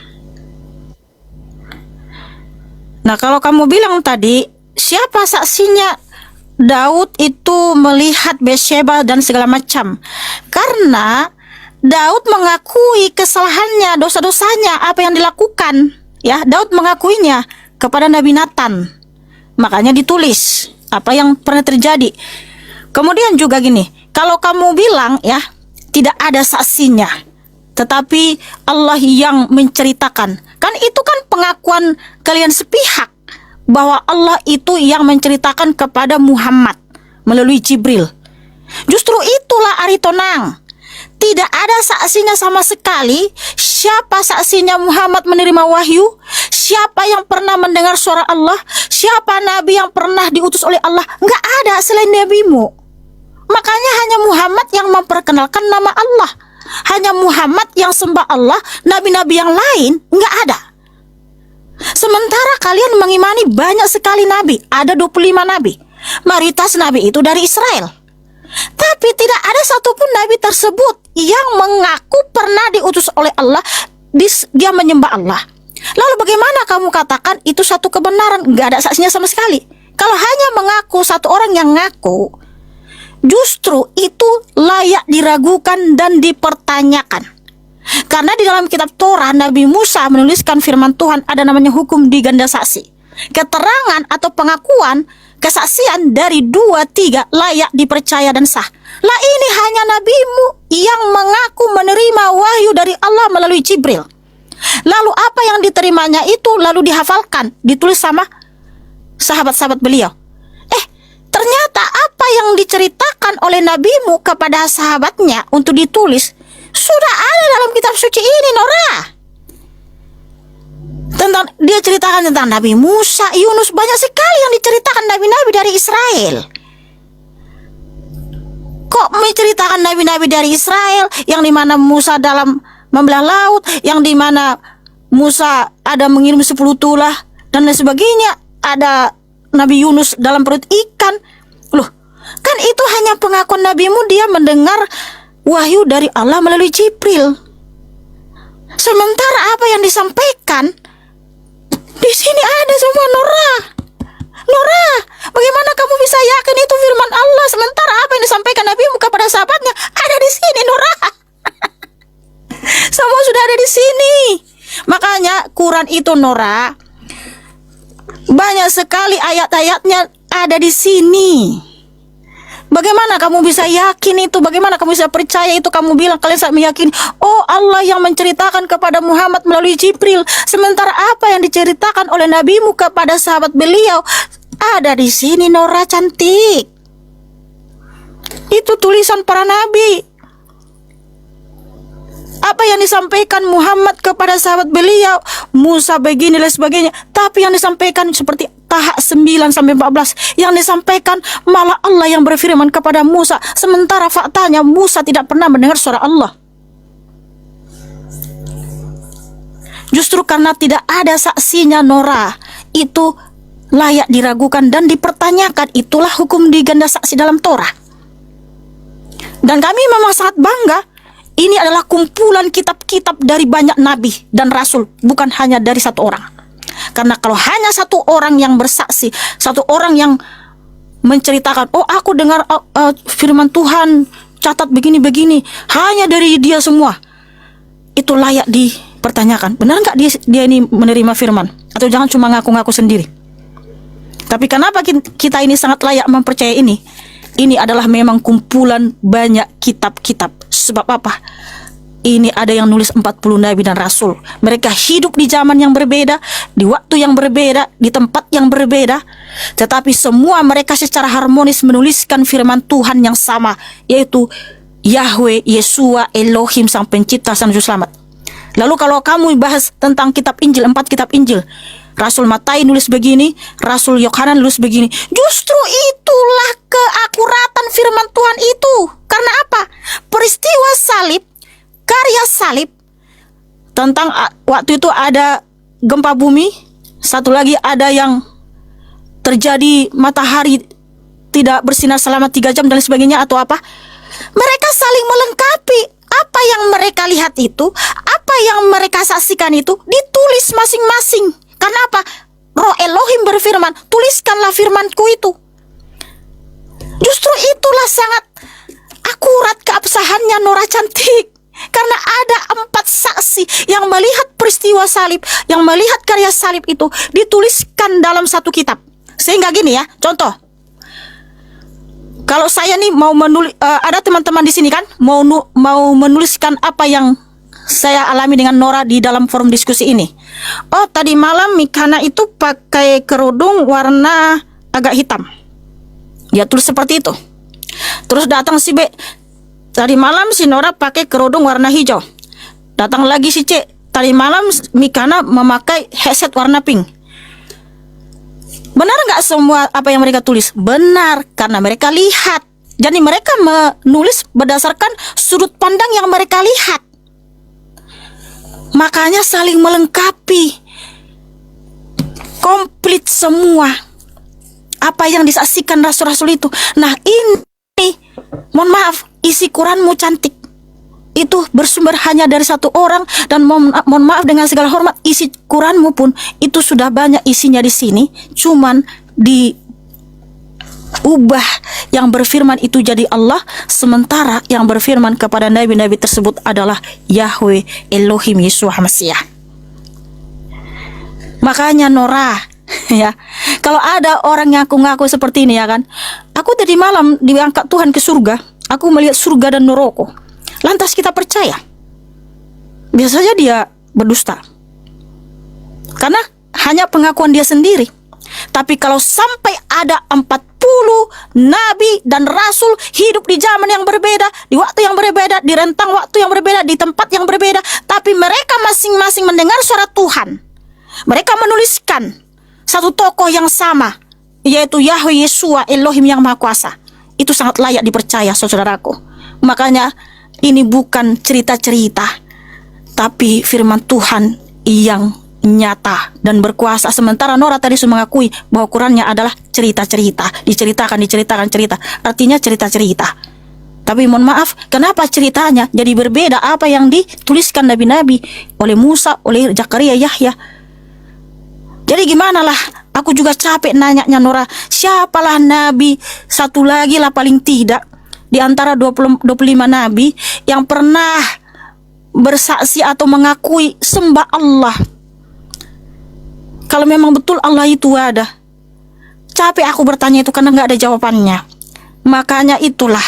Nah, kalau kamu bilang tadi, siapa saksinya Daud itu melihat Betsheba dan segala macam? Karena Daud mengakui kesalahannya, dosa-dosanya, apa yang dilakukan. Ya, Daud mengakuinya kepada Nabi Nathan. Makanya ditulis. apa yang pernah terjadi. Kemudian juga gini, kalau kamu bilang ya tidak ada saksinya, tetapi Allah yang menceritakan, kan itu kan pengakuan kalian sepihak bahwa Allah itu yang menceritakan kepada Muhammad melalui Jibril. Justru itulah Aritonang. Tidak ada saksinya sama sekali. Siapa saksinya Muhammad menerima wahyu? Siapa yang pernah mendengar suara Allah? Siapa nabi yang pernah diutus oleh Allah? Nggak ada selain nabimu. Makanya hanya Muhammad yang memperkenalkan nama Allah. Hanya Muhammad yang sembah Allah. Nabi-nabi yang lain nggak ada. Sementara kalian mengimani banyak sekali nabi. Ada 25 nabi. Mayoritas nabi itu dari Israel. Tapi tidak ada satupun nabi tersebut yang mengaku pernah diutus oleh Allah. Dia menyembah Allah. Lalu bagaimana kamu katakan itu satu kebenaran? Nggak ada saksinya sama sekali. Kalau hanya mengaku satu orang yang ngaku, justru itu layak diragukan dan dipertanyakan. Karena di dalam kitab Torah, Nabi Musa menuliskan firman Tuhan, ada namanya hukum diganda saksi. Keterangan atau pengakuan kesaksian dari 2-3 layak dipercaya dan sah. Lah ini hanya nabimu yang mengaku menerima wahyu dari Allah melalui Jibril. Lalu apa yang diterimanya itu lalu dihafalkan, ditulis sama sahabat-sahabat beliau. Ternyata apa yang diceritakan oleh nabimu kepada sahabatnya untuk ditulis sudah ada dalam kitab suci ini, Nora. Dia ceritakan tentang Nabi Musa, Yunus, banyak sekali yang diceritakan nabi-nabi dari Israel. Kok menceritakan nabi-nabi dari Israel yang dimana Musa dalam membelah laut, yang dimana Musa ada mengirim 10 tulah dan lain sebagainya, ada Nabi Yunus dalam perut ikan. Loh, kan itu hanya pengakuan nabimu, dia mendengar wahyu dari Allah melalui Jibril. Sementara apa yang disampaikan di sini ada semua, Nora. Nora, bagaimana kamu bisa yakin itu firman Allah sementara apa yang disampaikan nabimu kepada sahabatnya ada di sini, Nora? Semua sudah ada di sini. Makanya Quran itu, Nora, banyak sekali ayat-ayatnya ada di sini. Bagaimana kamu bisa yakin itu? Bagaimana kamu bisa percaya itu? Kamu bilang kalian sangat meyakini, oh Allah yang menceritakan kepada Muhammad melalui Jibril. Sementara apa yang diceritakan oleh nabimu kepada sahabat beliau ada di sini, Nora cantik. Itu tulisan para nabi. Apa yang disampaikan Muhammad kepada sahabat beliau, Musa begini dan sebagainya. Tapi yang disampaikan seperti Taha 9-14, yang disampaikan malah Allah yang berfirman kepada Musa. Sementara faktanya Musa tidak pernah mendengar suara Allah. Justru karena tidak ada saksinya, Nora, itu layak diragukan dan dipertanyakan. Itulah hukum diganda saksi dalam Torah. Dan kami memang sangat bangga. Ini adalah kumpulan kitab-kitab dari banyak nabi dan rasul, bukan hanya dari satu orang. Karena kalau hanya satu orang yang bersaksi, satu orang yang menceritakan, oh aku dengar firman Tuhan, catat begini-begini, hanya dari dia semua, itu layak dipertanyakan. Benar nggak dia ini menerima firman? Atau jangan cuma ngaku-ngaku sendiri. Tapi kenapa kita ini sangat layak mempercayai ini? Ini adalah memang kumpulan banyak kitab-kitab. Sebab apa? Ini ada yang nulis 40 nabi dan rasul. Mereka hidup di zaman yang berbeda, di waktu yang berbeda, di tempat yang berbeda. Tetapi semua mereka secara harmonis menuliskan firman Tuhan yang sama, yaitu Yahweh, Yesua, Elohim, Sang Pencipta, Sang Juru Selamat. Lalu kalau kamu bahas tentang kitab Injil, 4 kitab Injil, Rasul Matai nulis begini, Rasul Yohanan nulis begini. Justru itulah keakuratan firman Tuhan itu. Karena apa? Peristiwa salib, karya salib, tentang waktu itu ada gempa bumi, satu lagi ada yang terjadi matahari tidak bersinar selama 3 jam dan sebagainya atau apa. Mereka saling melengkapi. Apa yang mereka lihat itu, apa yang mereka saksikan itu ditulis masing-masing. Karena apa? Roh Elohim berfirman, tuliskanlah firmanku itu. Justru itulah sangat akurat keabsahannya, Nora cantik. Karena ada 4 saksi yang melihat peristiwa salib, yang melihat karya salib itu dituliskan dalam satu kitab. Sehingga gini ya, contoh. Kalau saya nih mau menulis, ada teman-teman di sini kan mau menuliskan apa yang saya alami dengan Nora di dalam forum diskusi ini. Oh, tadi malam Mikana itu pakai kerudung warna agak hitam. Ya, tulis seperti itu. Terus datang si B. Tadi malam si Nora pakai kerudung warna hijau. Datang lagi si C. Tadi malam Mikana memakai headset warna pink. Benar nggak semua apa yang mereka tulis? Benar, karena mereka lihat. Jadi mereka menulis berdasarkan sudut pandang yang mereka lihat. Makanya saling melengkapi. Komplit semua apa yang disaksikan rasul-rasul itu. Nah ini, mohon maaf, isi Quranmu cantik. Itu bersumber hanya dari satu orang, dan mohon maaf dengan segala hormat, isi Quranmu pun itu sudah banyak isinya di sini, cuman diubah yang berfirman itu jadi Allah, sementara yang berfirman kepada nabi-nabi tersebut adalah Yahweh Elohim Yeshua Mashiach. Makanya Nora, ya, kalau ada orang ngaku-ngaku seperti ini, ya kan, aku tadi malam diangkat Tuhan ke surga, aku melihat surga dan neraka. Lantas kita percaya? Biasanya dia berdusta. Karena hanya pengakuan dia sendiri. Tapi kalau sampai ada 40 nabi dan rasul hidup di zaman yang berbeda, di waktu yang berbeda, di rentang waktu yang berbeda, di tempat yang berbeda, tapi mereka masing-masing mendengar suara Tuhan. Mereka menuliskan satu tokoh yang sama, yaitu Yahweh Yeshua Elohim yang Maha Kuasa. Itu sangat layak dipercaya, saudaraku. Makanya ini bukan cerita-cerita, tapi firman Tuhan yang nyata dan berkuasa. Sementara Nora tadi sudah mengakui bahwa Qurannya adalah cerita-cerita, diceritakan cerita, artinya cerita-cerita. Tapi mohon maaf, kenapa ceritanya jadi berbeda apa yang dituliskan nabi-nabi oleh Musa, oleh Zakaria, Yahya. Jadi gimana lah, aku juga capek nanyanya Nora, siapalah nabi satu lagi lah paling tidak di antara 25 nabi yang pernah bersaksi atau mengakui sembah Allah. Kalau memang betul Allah itu ada, capek aku bertanya itu karena nggak ada jawabannya. Makanya itulah.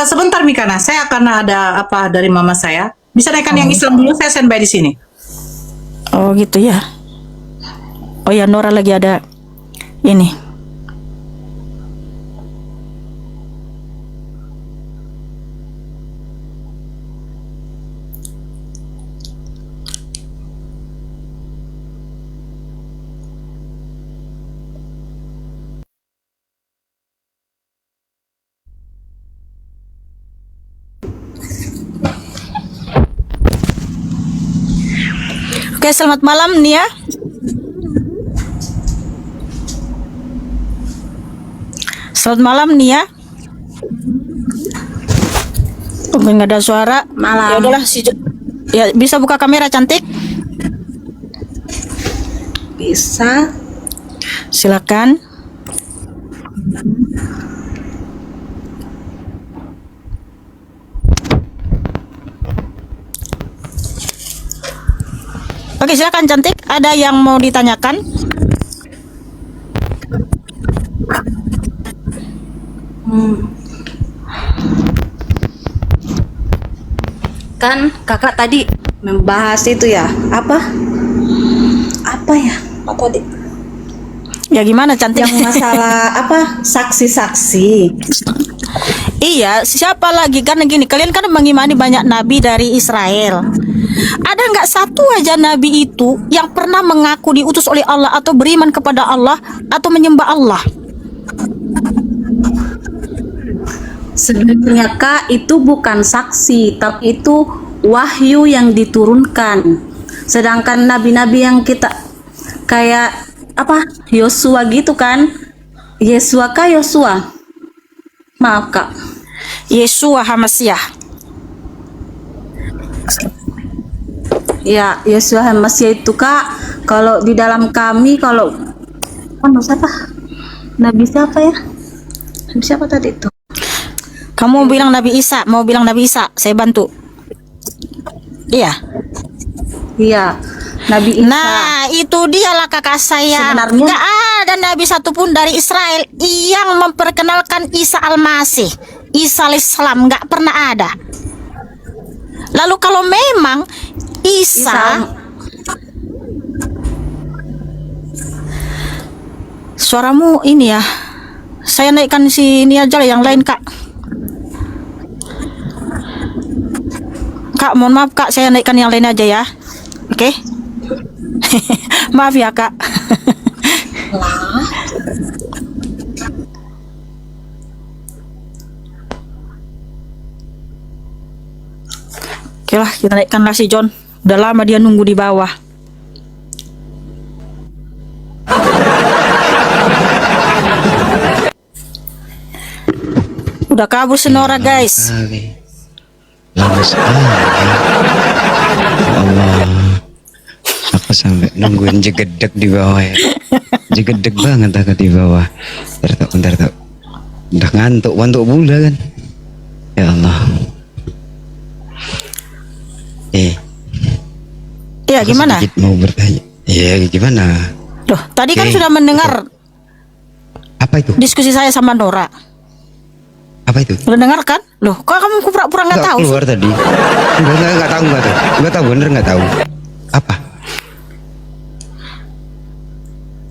Sebentar Mikana, saya akan ada apa dari mama saya. Bisa naikkan yang Islam dulu, saya standby di sini. Oh gitu ya. Oh ya, Nora lagi ada ini. Oke, selamat malam Nia. Selamat malam Nia. Oh, nggak ada suara. Malam. Ya udahlah, ya bisa buka kamera cantik. Bisa. Silakan. Oke, silakan cantik. Ada yang mau ditanyakan? Kan kakak tadi membahas itu ya, apa ya, apa tadi Ya gimana cantik? yang masalah apa, saksi-saksi. Iya, siapa lagi? Karena gini, kalian kan mengimani banyak nabi dari Israel. Ada nggak satu aja nabi itu yang pernah mengaku diutus oleh Allah atau beriman kepada Allah atau menyembah Allah? Sebenarnya kak, itu bukan saksi, tapi itu wahyu yang diturunkan. Sedangkan nabi-nabi yang kita kayak apa, Yosua gitu kan, Yesua kak, Yosua, maaf kak, Yeshua HaMashiach. ya Yesua Masih itu kak. Kalau di dalam kami, kalau siapa, nabi siapa ya, nabi siapa tadi itu? Kamu mau bilang Nabi Isa, saya bantu. Iya. Iya, Nabi Isa. Nah, itu dialah kakak saya. Sebenarnya- Nggak ada nabi satupun dari Israel yang memperkenalkan Isa Al-Masih, Isa Al-Islam, nggak pernah ada. Lalu kalau memang Isa, suaramu ini ya, saya naikkan si ini aja lah, yang lain Kak. Kak, mohon maaf Kak, saya naikkan yang lain aja ya. Oke? Maaf ya Kak. Oke lah, kita naikkanlah si John. Udah lama dia nunggu di bawah. Udah kabur Senora guys. Lama sekali. Ya Allah. Aku sampai nungguin jegedek di bawah ya. Jegedek banget aku di bawah. Bentar tuh. Udah ngantuk pula kan. Ya Allah. Iya, Aku gimana? sedikit mau bertanya. Iya, gimana? Loh, tadi kan Oke. sudah mendengar Apa itu? diskusi saya sama Nora. Apa itu? Udah dengar kan? Loh, kok kamu pura-pura nggak tahu? Keluar tadi. Enggak tahu. Enggak tahu, bener enggak tahu. Apa?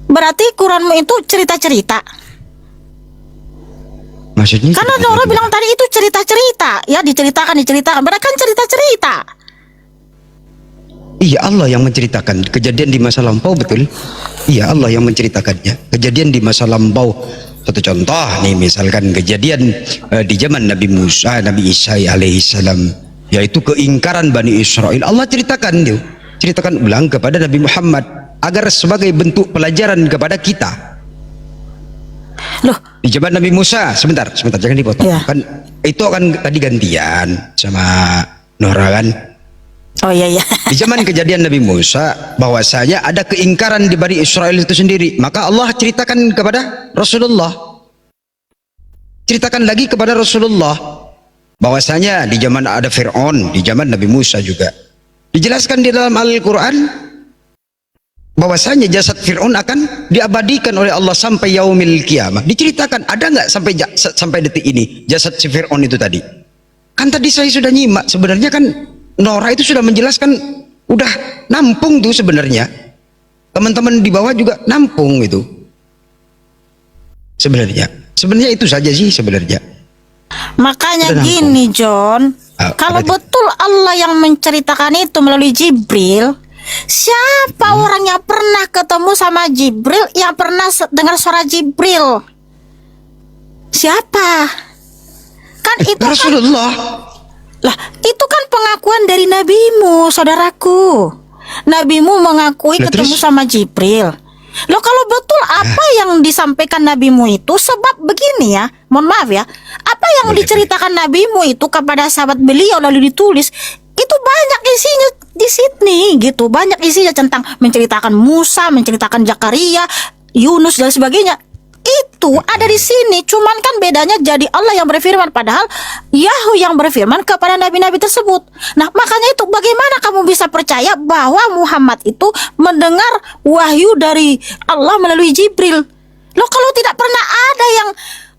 Berarti Quranmu itu cerita-cerita. Maksudnya? Karena Nora bilang tadi itu cerita-cerita. Ya, diceritakan. Berarti kan cerita-cerita. Iya, Allah yang menceritakan kejadian di masa lampau, betul? Iya, Allah yang menceritakannya. Kejadian di masa lampau. Satu contoh nih, misalkan kejadian di zaman Nabi Musa, Nabi Isa alaihissalam, yaitu keingkaran Bani Israel. Allah ceritakan ulang kepada Nabi Muhammad agar sebagai bentuk pelajaran kepada kita. Loh, Di zaman Nabi Musa, sebentar jangan dipotong. Iya. Kan itu akan tadi gantian sama Nora kan. oh iya. Di zaman kejadian Nabi Musa, bahwasanya ada keingkaran di Bani Israel itu sendiri. Maka Allah ceritakan kepada Rasulullah. Ceritakan lagi kepada Rasulullah. Bahwasanya di zaman ada Fir'aun, di zaman Nabi Musa juga. Dijelaskan di dalam Al-Quran, bahwasanya jasad Fir'aun akan diabadikan oleh Allah sampai yaumil kiamah. Diceritakan, ada nggak sampai detik ini jasad si Fir'aun itu tadi? Kan tadi saya sudah nyimak, sebenarnya kan Nora itu sudah menjelaskan, udah nampung tuh sebenarnya. Teman-teman di bawah juga nampung itu. Sebenarnya itu saja sih sebenarnya. Makanya Udah gini John, Ah, kalau apa itu? betul Allah yang menceritakan itu melalui Jibril, siapa orang yang pernah ketemu sama Jibril, yang pernah dengar suara Jibril? Siapa? Kan itu kan, Rasulullah. lah itu kan pengakuan dari nabimu, saudaraku. Nabimu mengakui Lah, ketemu terus? sama Jibril. Loh, kalau betul apa yang disampaikan nabimu itu, sebab begini ya, mohon maaf ya, apa yang Boleh, diceritakan nabimu itu kepada sahabat beliau lalu ditulis, itu banyak isinya di sini gitu, banyak isinya tentang menceritakan Musa, menceritakan Zakaria, Yunus dan sebagainya. Itu ada di sini, cuman kan bedanya jadi Allah yang berfirman, padahal Yahweh yang berfirman kepada nabi-nabi tersebut. Nah, makanya itu bagaimana kamu bisa percaya bahwa Muhammad itu mendengar wahyu dari Allah melalui Jibril? Loh, kalau tidak pernah ada yang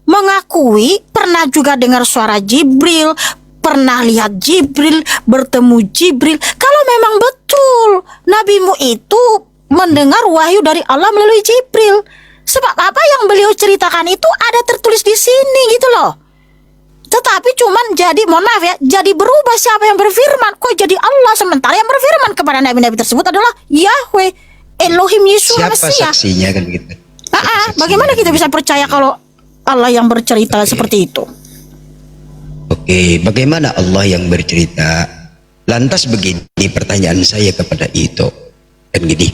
mengakui pernah juga dengar suara Jibril, pernah lihat Jibril, bertemu Jibril, kalau memang betul nabimu itu mendengar wahyu dari Allah melalui Jibril. Sebab apa yang beliau ceritakan itu ada tertulis di sini gitu loh. Tetapi cuman jadi, mohon maaf ya, jadi berubah siapa yang berfirman. Kok jadi Allah, sementara yang berfirman kepada nabi-nabi tersebut adalah Yahweh, Elohim Yesus Siapa Mesias. saksinya kan gitu? Bagaimana kita bisa percaya kalau Allah yang bercerita seperti itu? Oke, bagaimana Allah yang bercerita? Lantas begini pertanyaan saya kepada itu. Dan gini,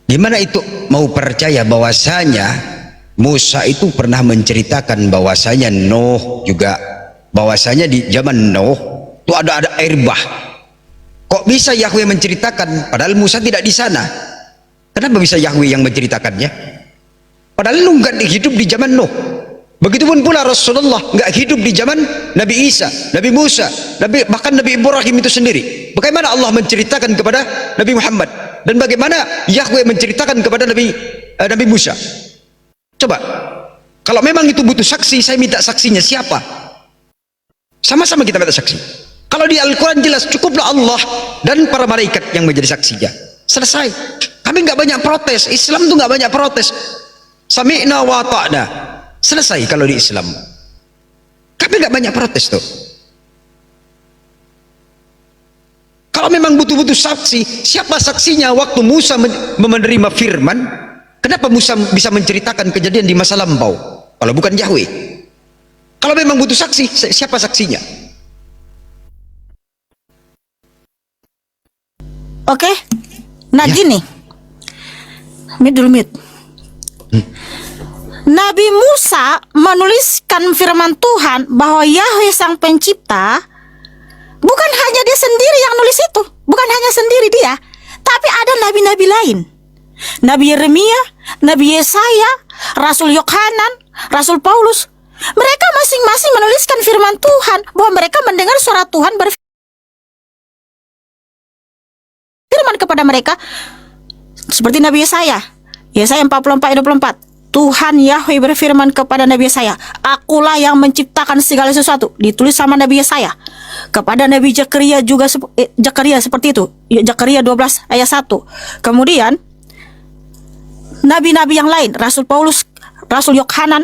gimana itu mau percaya bahwasanya Musa itu pernah menceritakan bahwasanya Nuh juga, bahwasanya di zaman Nuh itu ada air bah. Kok bisa Yahweh menceritakan padahal Musa tidak di sana? Kenapa bisa Yahweh yang menceritakannya? Padahal Nuh nggak hidup di zaman Nuh. Begitupun pula Rasulullah nggak hidup di zaman Nabi Isa, Nabi Musa, bahkan Nabi Ibrahim itu sendiri. Bagaimana Allah menceritakan kepada Nabi Muhammad? Dan bagaimana Yahweh menceritakan kepada Nabi Musa? Coba, kalau memang itu butuh saksi, saya minta saksinya siapa? Sama-sama kita minta saksi. Kalau di Al-Quran jelas, cukuplah Allah dan para malaikat yang menjadi saksinya. Selesai. Kami nggak banyak protes. Islam tuh nggak banyak protes. Sami'na wa ta'na. Selesai kalau di Islam. Kami nggak banyak protes tuh. Kalau memang butuh-butuh saksi, siapa saksinya waktu Musa menerima firman? Kenapa Musa bisa menceritakan kejadian di masa lampau? Kalau bukan Yahweh. Kalau memang butuh saksi, siapa saksinya? Oke. Nah Ya. gini. Mute dulu, mute. Nabi Musa menuliskan firman Tuhan bahwa Yahweh sang pencipta. Bukan hanya dia sendiri yang nulis itu. Bukan hanya sendiri dia. Tapi ada nabi-nabi lain. Nabi Yeremia, Nabi Yesaya, Rasul Yohanan, Rasul Paulus. Mereka masing-masing menuliskan firman Tuhan bahwa mereka mendengar suara Tuhan berfirman kepada mereka. Seperti Nabi Yesaya. Yesaya 44:24. Tuhan Yahweh berfirman kepada Nabi Yesaya, akulah yang menciptakan segala sesuatu. Ditulis sama Nabi Yesaya. Kepada Nabi Zakaria juga Zakaria seperti itu. Zakaria 12 ayat 1. Kemudian nabi-nabi yang lain, Rasul Paulus, Rasul Yohanan.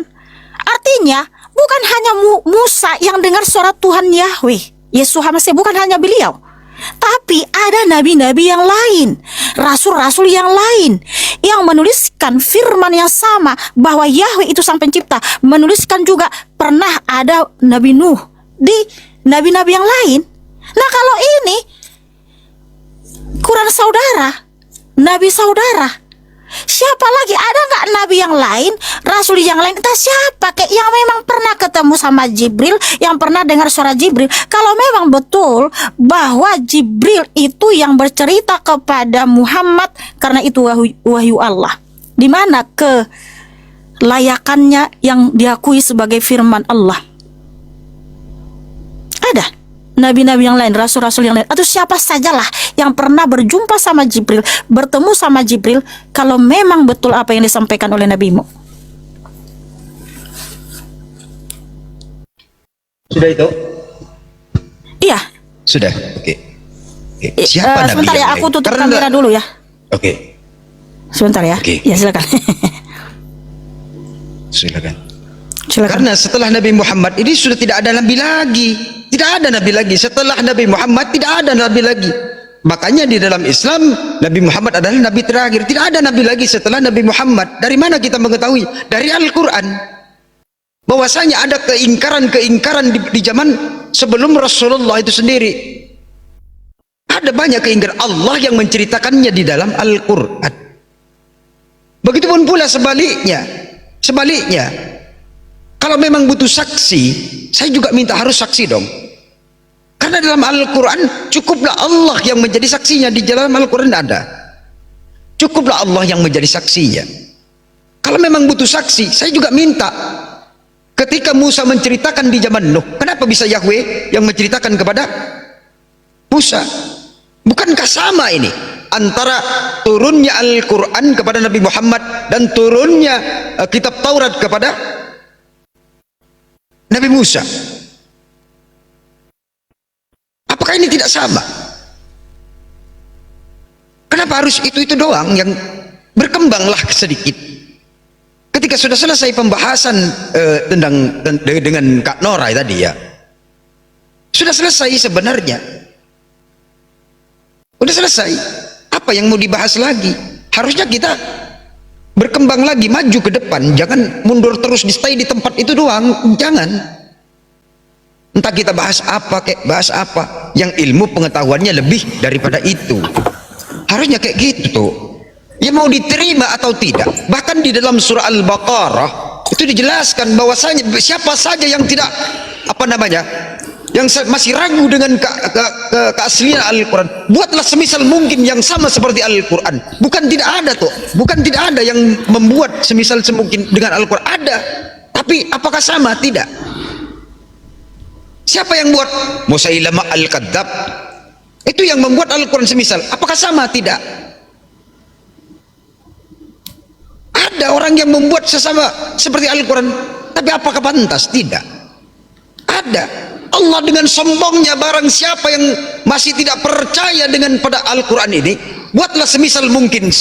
Artinya bukan hanya Musa yang dengar suara Tuhan Yahweh, Yesus Masih, bukan hanya beliau. Tapi ada nabi-nabi yang lain, rasul-rasul yang lain yang menuliskan firman yang sama bahwa Yahweh itu sang pencipta. Menuliskan juga pernah ada Nabi Nuh di nabi-nabi yang lain. Nah kalau ini Quran saudara, nabi saudara, siapa lagi? Ada nggak nabi yang lain, rasul yang lain? Entah siapa kayak yang memang pernah ketemu sama Jibril, yang pernah dengar suara Jibril. Kalau memang betul bahwa Jibril itu yang bercerita kepada Muhammad karena itu wahyu Allah, di mana kelayakannya yang diakui sebagai firman Allah? Ada nabi-nabi yang lain, rasul-rasul yang lain, atau siapa sajalah yang pernah berjumpa sama Jibril, bertemu sama Jibril, kalau memang betul apa yang disampaikan oleh nabimu. Sudah itu? Iya. Sudah, oke. Siapa Nabi sebentar yang ya, lain? aku tutup Karena- kamera dulu ya. Oke, Sebentar ya. Oke. Ya silakan. silakan. Silakan. Karena setelah Nabi Muhammad ini sudah tidak ada nabi lagi. Tidak ada nabi lagi. Setelah Nabi Muhammad tidak ada nabi lagi. Makanya di dalam Islam Nabi Muhammad adalah nabi terakhir. Tidak ada nabi lagi setelah Nabi Muhammad. Dari mana kita mengetahui? Dari Al-Quran. Bahwasanya ada keingkaran-keingkaran di zaman sebelum Rasulullah itu sendiri. Ada banyak keingkaran Allah yang menceritakannya di dalam Al-Quran. Begitupun pula sebaliknya. Kalau memang butuh saksi, saya juga minta harus saksi dong. Karena dalam Al-Quran cukuplah Allah yang menjadi saksinya. Di dalam Al-Quran ada. Cukuplah Allah yang menjadi saksinya. Kalau memang butuh saksi, saya juga minta. Ketika Musa menceritakan di zaman Nuh, kenapa bisa Yahweh yang menceritakan kepada Musa? Bukankah sama ini antara turunnya Al-Quran kepada Nabi Muhammad dan turunnya kitab Taurat kepada Nabi Musa? Apakah ini tidak sama? Kenapa harus itu doang yang berkembanglah sedikit? Ketika sudah selesai pembahasan dengan Kak Norai tadi ya, sudah selesai sebenarnya. Udah selesai. Apa yang mau dibahas lagi? Harusnya kita berkembang lagi, maju ke depan. Jangan mundur terus stay di tempat itu doang. Jangan. Entah kita bahas apa, bahas apa. Yang ilmu pengetahuannya lebih daripada itu. Harusnya kayak gitu tuh. Ya mau diterima atau tidak. Bahkan di dalam surah Al-Baqarah itu dijelaskan bahwasanya siapa saja yang tidak yang masih ragu dengan keaslian Al-Quran, buatlah semisal mungkin yang sama seperti Al-Quran. Bukan tidak ada tuh, bukan tidak ada yang membuat semisal semungkin dengan Al-Quran. Ada, tapi apakah sama? Tidak. Siapa yang buat? Musailamah Al-Kadzab itu yang membuat Al-Quran semisal. Apakah sama? Tidak. Ada orang yang membuat sesama seperti Al-Quran, tapi apakah pantas? Tidak. Ada. Allah dengan sombongnya, barang siapa yang masih tidak percaya dengan pada Al-Quran ini, buatlah semisal mungkin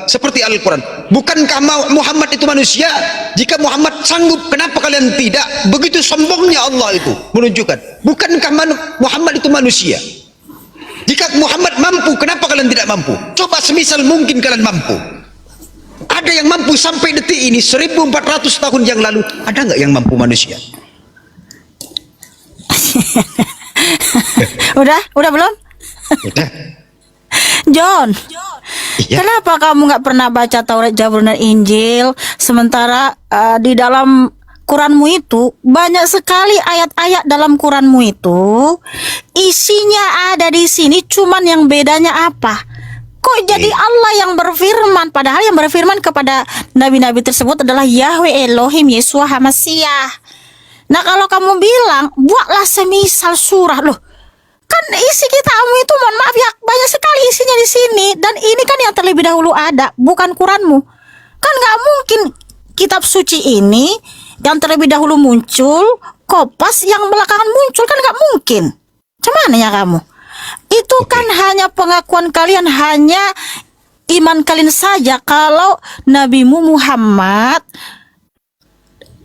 seperti Al-Quran. Bukankah Muhammad itu manusia? Jika Muhammad sanggup, kenapa kalian tidak? Begitu sombongnya Allah itu menunjukkan. Bukankah Muhammad itu manusia? Jika Muhammad mampu, kenapa kalian tidak mampu? Coba semisal mungkin kalian mampu. Ada yang mampu sampai detik ini, 1400 tahun yang lalu, ada nggak yang mampu manusia? Udah belum? Udah. John, Iya. kenapa kamu nggak pernah baca Taurat, Zabur, dan Injil? Sementara di dalam Quranmu itu banyak sekali ayat-ayat dalam Quranmu itu isinya ada di sini, cuman yang bedanya apa? Kok jadi Allah yang berfirman, padahal yang berfirman kepada nabi-nabi tersebut adalah Yahweh Elohim Yeshua HaMashiach. Nah, kalau kamu bilang buatlah semisal surah, loh, kan isi kitabmu itu, mohon maaf ya, banyak sekali isinya di sini, dan ini kan yang terlebih dahulu ada, bukan Quranmu. Kan nggak mungkin kitab suci ini yang terlebih dahulu muncul, kopas yang belakangan muncul, kan nggak mungkin. Cuman ya kamu, itu kan hanya pengakuan kalian, hanya iman kalian saja kalau Nabimu Muhammad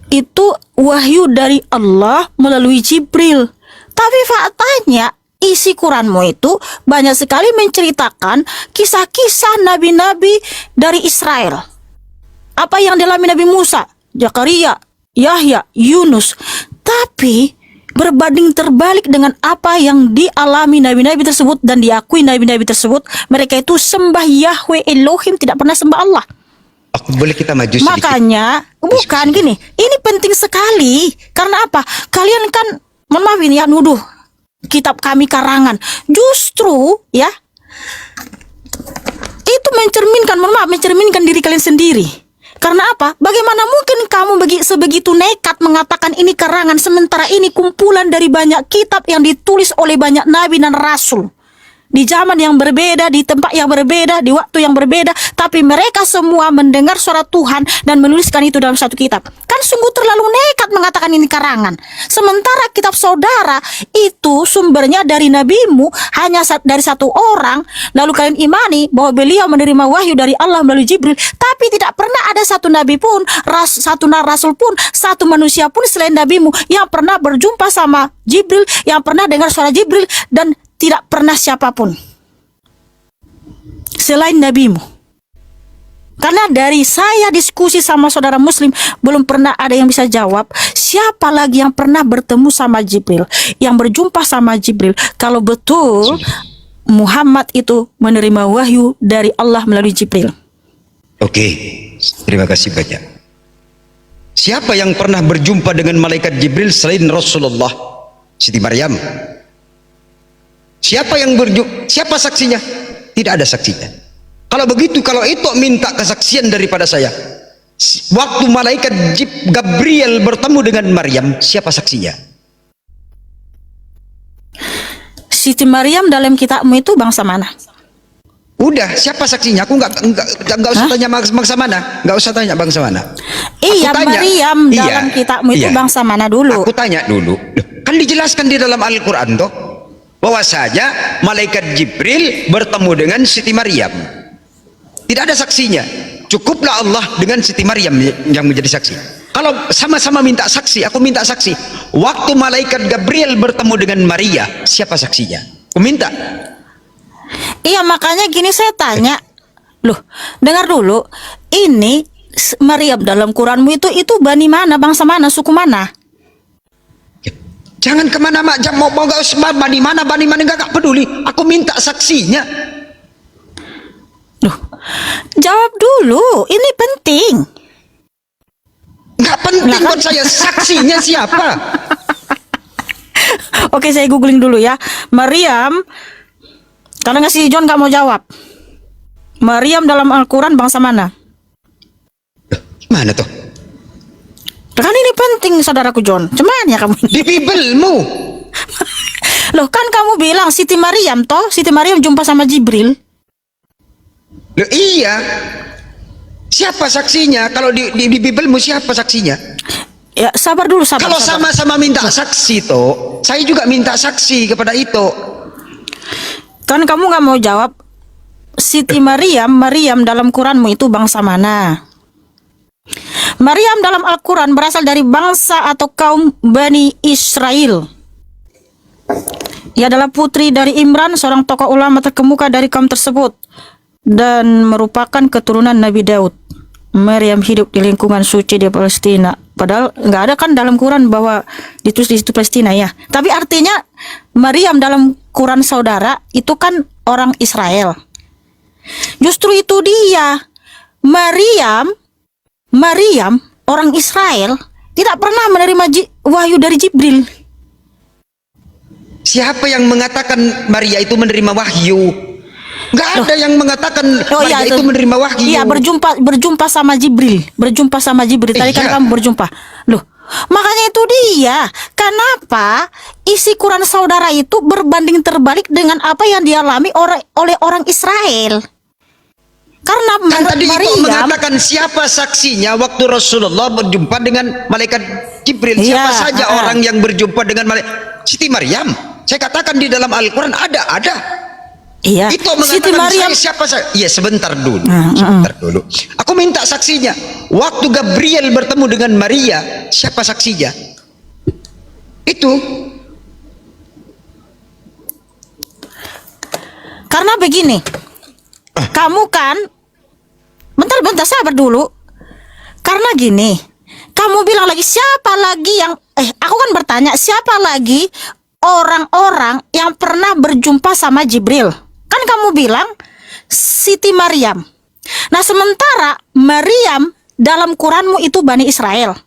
itu wahyu dari Allah melalui Jibril. Tapi faktanya isi Quranmu itu banyak sekali menceritakan kisah-kisah nabi-nabi dari Israel. Apa yang dialami Nabi Musa, Zakaria, Yahya, Yunus. Tapi berbanding terbalik dengan apa yang dialami nabi-nabi tersebut dan diakui nabi-nabi tersebut, mereka itu sembah Yahweh Elohim, tidak pernah sembah Allah. Boleh kita maju sedikit? Makanya, bukan gini, ini penting sekali. Karena apa? Kalian kan, mohon maaf ini ya, nuduh kitab kami karangan. Justru, ya, itu mencerminkan, mohon maaf, mencerminkan diri kalian sendiri. Karena apa? Bagaimana mungkin kamu sebegitu nekat mengatakan ini karangan, sementara ini kumpulan dari banyak kitab yang ditulis oleh banyak nabi dan rasul. Di zaman yang berbeda, di tempat yang berbeda, di waktu yang berbeda, tapi mereka semua mendengar suara Tuhan dan menuliskan itu dalam satu kitab. Kan sungguh terlalu nekat mengatakan ini karangan. Sementara kitab saudara itu sumbernya dari nabimu, hanya dari satu orang, lalu kalian imani bahwa beliau menerima wahyu dari Allah melalui Jibril, tapi tidak pernah ada satu nabi pun, satu rasul pun, satu manusia pun selain nabimu yang pernah berjumpa sama Jibril, yang pernah dengar suara Jibril, dan tidak pernah siapapun selain nabimu. Karena dari saya diskusi sama saudara muslim, belum pernah ada yang bisa jawab siapa lagi yang pernah bertemu sama Jibril, yang berjumpa sama Jibril, kalau betul Muhammad itu menerima wahyu dari Allah melalui Jibril. Oke, terima kasih banyak. Siapa yang pernah berjumpa dengan malaikat Jibril selain Rasulullah? Siti Maryam. Siapa saksinya? Tidak ada saksinya. Kalau begitu, kalau itu minta kesaksian daripada saya, waktu malaikat Gabriel bertemu dengan Maryam, siapa saksinya? Siti Maryam dalam kitabmu itu bangsa mana? Udah, siapa saksinya? Aku nggak usah tanya bangsa mana, nggak usah tanya bangsa mana. Iya, Aku tanya, Maryam dalam kitabmu itu bangsa mana dulu? Aku tanya dulu. Kan dijelaskan di dalam Al-Quran toh, bahwasanya malaikat Jibril bertemu dengan Siti Maryam. Tidak ada saksinya. Cukuplah Allah dengan Siti Maryam yang menjadi saksi. Kalau sama-sama minta saksi, aku minta saksi. Waktu malaikat Gabriel bertemu dengan Maria, siapa saksinya? Aku minta. Iya, makanya gini saya tanya. Loh, dengar dulu. Ini Maryam dalam Quranmu itu bani mana, bangsa mana, suku mana? Jangan kemana-mana, mau gak usah bani mana gak peduli. Aku minta saksinya. Loh, jawab dulu, ini penting. Gak penting buat saya, saksinya siapa? Oke, saya googling dulu ya. Maryam, kalau nggak si John nggak mau jawab. Maryam dalam Al-Quran bangsa mana? Gimana tuh? Kan ini penting, saudaraku John. Cuman ya kamu ini. Di Bibelmu. Loh, kan kamu bilang Siti Maryam toh, Siti Maryam jumpa sama Jibril. Loh, iya. Siapa saksinya? Kalau di Bibelmu siapa saksinya? Ya, sabar dulu, sabar. Kalau sabar. sama-sama minta saksi toh, saya juga minta saksi kepada itu. Kan kamu nggak mau jawab. Siti Maryam dalam Quranmu itu bangsa mana? Maryam dalam Al-Quran berasal dari bangsa atau kaum Bani Israel. Ia adalah putri dari Imran, seorang tokoh ulama terkemuka dari kaum tersebut, dan merupakan keturunan Nabi Daud. Maryam hidup di lingkungan suci di Palestina. Padahal nggak ada kan dalam Quran bahwa ditulis di situ Palestina ya. Tapi artinya Maryam dalam Quran saudara itu kan orang Israel. Justru itu dia, Maryam orang Israel tidak pernah menerima wahyu dari Jibril. Siapa yang mengatakan Maria itu menerima wahyu? Nggak ada yang mengatakan Maria itu menerima wahyu. Iya, berjumpa sama Jibril. Tadi kan kamu berjumpa. Loh, makanya itu dia. Kenapa isi Quran saudara itu berbanding terbalik dengan apa yang dialami oleh orang Israel? Karena Kan tadi Maryam itu mengatakan siapa saksinya waktu Rasulullah berjumpa dengan malaikat Jibril. Siapa saja orang yang berjumpa dengan malaikat? Siti Maryam. Saya katakan di dalam Al-Quran ada. Iya. Itu mengatakan Siti Maryam. siapa saja. Iya, sebentar dulu. Aku minta saksinya. Waktu Gabriel bertemu dengan Maria, siapa saksinya? Itu. Karena begini, kamu kan, bentar sabar dulu. Karena gini, kamu bilang lagi siapa lagi yang, aku kan bertanya siapa lagi orang-orang yang pernah berjumpa sama Jibril. Kan kamu bilang Siti Maryam. Nah sementara Maryam dalam Quranmu itu Bani Israel.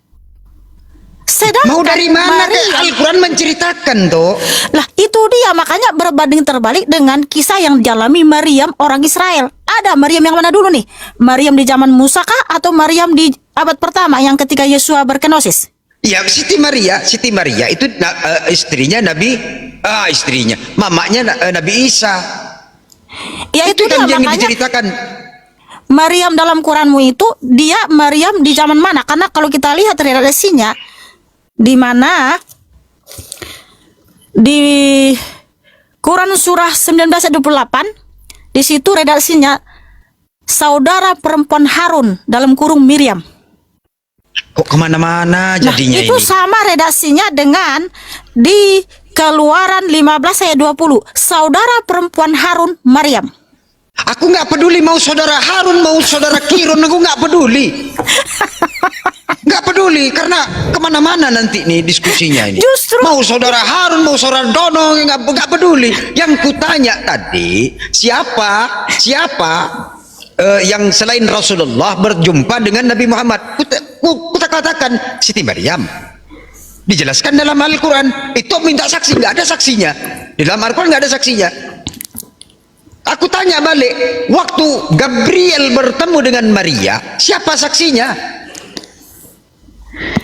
Sedangkan Mau dari mana Al-Quran menceritakan tuh? Lah itu dia, makanya berbanding terbalik dengan kisah yang dialami Maryam orang Israel. Ada Maryam yang mana dulu nih? Maryam di zaman Musa kah atau Maryam di abad pertama yang ketika Yesua berkenosis? Ya, Siti Maria itu istrinya mamanya Nabi Isa. Ya itu dia, kan yang makanya diceritakan. Maryam dalam Quranmu itu dia Maryam di zaman mana? Karena kalau kita lihat redaksinya di mana di Quran surah 19:28 di situ redaksinya saudara perempuan Harun dalam kurung Miriam. Kok kemana-mana jadinya itu ini? sama redaksinya dengan di Keluaran 15 ayat 20 saudara perempuan Harun Maryam. Aku nggak peduli mau saudara Harun mau saudara Kirun, aku nggak peduli. Nggak peduli karena kemana-mana nanti nih diskusinya ini. Justru mau saudara Harun mau saudara Dono nggak peduli. Yang kutanya tadi siapa yang selain Rasulullah berjumpa dengan Nabi Muhammad? Kuta katakan Siti Maryam. Dijelaskan dalam Al-Quran. Itu minta saksi, nggak ada saksinya. Di dalam Al-Quran nggak ada saksinya. Aku tanya balik, waktu Gabriel bertemu dengan Maria, siapa saksinya?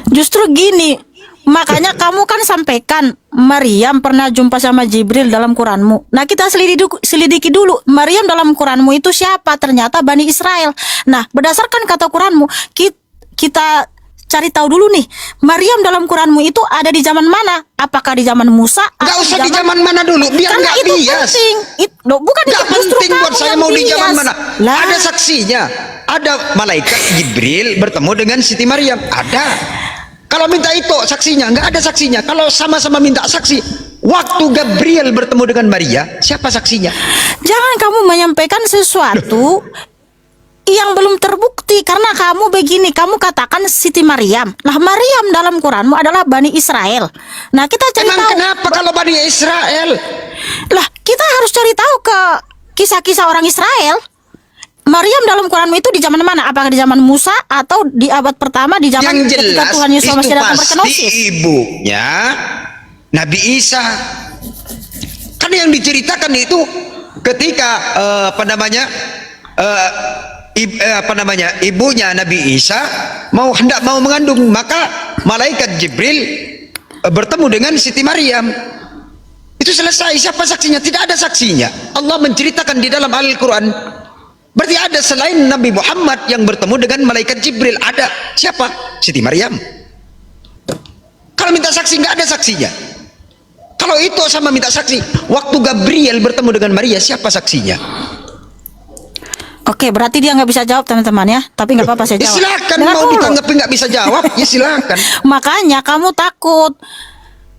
Justru gini, makanya kamu kan sampaikan Maryam pernah jumpa sama Jibril dalam Quranmu. Nah kita selidiki dulu Maryam dalam Quranmu itu siapa? Ternyata Bani Israel. Nah berdasarkan kata Quranmu kita cari tahu dulu nih, Maryam dalam Quranmu itu ada di zaman mana? Apakah di zaman Musa? Gak usah di zaman mana dulu, biar karena nggak itu bias. penting. Bukan Gak itu, justru penting buat kamu saya yang mau di bias. zaman mana. Lah. Ada saksinya. Ada malaikat Jibril bertemu dengan Siti Maryam. Ada. Kalau minta itu saksinya, nggak ada saksinya. Kalau sama-sama minta saksi, waktu Gabriel bertemu dengan Maria, siapa saksinya? Jangan kamu menyampaikan sesuatu yang belum terbukti. Karena kamu begini, kamu katakan Siti Maryam. Nah Maryam dalam Quranmu adalah Bani Israel. Nah kita cari Emang tahu. kenapa kalau Bani Israel? Lah kita harus cari tahu ke kisah-kisah orang Israel. Maryam dalam Quranmu itu di zaman mana? Apakah di zaman Musa atau di abad pertama di zaman Yang ketika jelas Tuhan Yesus itu masih datang pasti berkenosis? ibunya Nabi Isa. Kan yang diceritakan itu ketika ibunya Nabi Isa hendak mau mengandung, maka malaikat Jibril bertemu dengan Siti Maryam. Itu selesai. Siapa saksinya? Tidak ada saksinya. Allah menceritakan di dalam Al-Quran Berarti ada selain Nabi Muhammad yang bertemu dengan malaikat Jibril. Ada siapa? Siti Maryam. Kalau minta saksi nggak ada saksinya. Kalau itu sama minta saksi, waktu Gabriel bertemu dengan Maria, siapa saksinya? Oke, berarti dia nggak bisa jawab teman-teman ya. Tapi nggak apa-apa saya Ya jawab. silakan, Dengar mau dulu. ditanggapi nggak bisa jawab, ya silakan. Makanya kamu takut.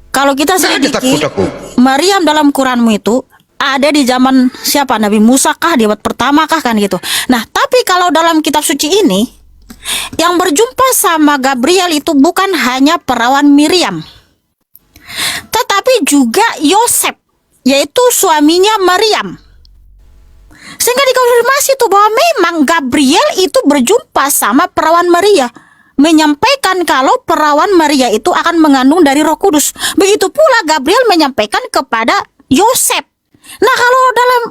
Kalau kita Nggak ada selidiki, takut aku. Maryam dalam Quranmu itu ada di zaman siapa? Nabi Musa kah? Di abad pertama kah? Kan gitu. Nah, tapi kalau dalam kitab suci ini, yang berjumpa sama Gabriel itu bukan hanya perawan Miriam, tetapi juga Yosef, yaitu suaminya Maryam. Sehingga dikonfirmasi tuh bahwa memang Gabriel itu berjumpa sama perawan Maria, menyampaikan kalau perawan Maria itu akan mengandung dari Roh Kudus. Begitu pula Gabriel menyampaikan kepada Yosef. Nah, kalau dalam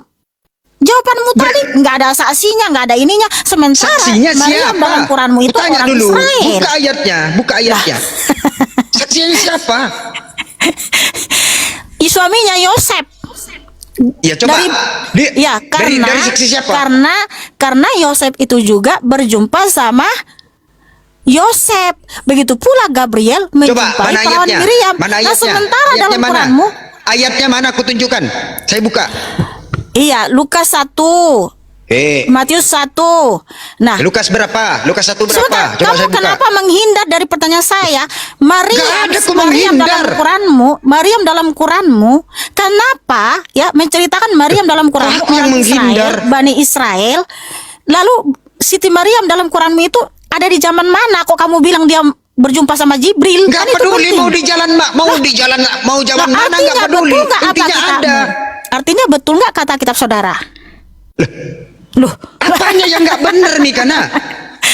jawabanmu tadi nggak ada saksinya, nggak ada ininya. Sementara Saksinya Maryam siapa? dalam Quranmu itu Tanya orang dulu, Israel. buka ayatnya, buka ayatnya. Saksinya siapa? Suaminya Yosef. Ya coba. Dari saksi siapa? Karena Yosef itu juga berjumpa sama Yosef. Begitu pula Gabriel Coba, menjumpai mana perawan ayatnya? Miriam. Mana Nah, ayatnya? sementara Ayatnya dalam mana? Quranmu, Ayatnya mana? Aku tunjukkan. Saya buka. iya, Lukas 1, Matius 1. Nah, Lukas berapa? Lukas 1 berapa? sebentar, Coba kamu saya buka. kenapa menghindar dari pertanyaan saya? Nggak ada aku Maryam dalam menghindar. Maryam dalam Quranmu, kenapa ya menceritakan Maryam dalam Quranmu Aku yang orang menghindar. Israel, Bani Israel, lalu Siti Maryam dalam Quranmu itu ada di zaman mana? Kok kamu bilang dia berjumpa sama Jibril? Nggak Kan itu peduli penting. mau di jalan mau jalan Lah, mana nggak peduli. betul nggak apa Intinya kitabmu? ada. Artinya betul nggak kata kitab saudara? Loh, Apanya yang nggak bener nih Kana?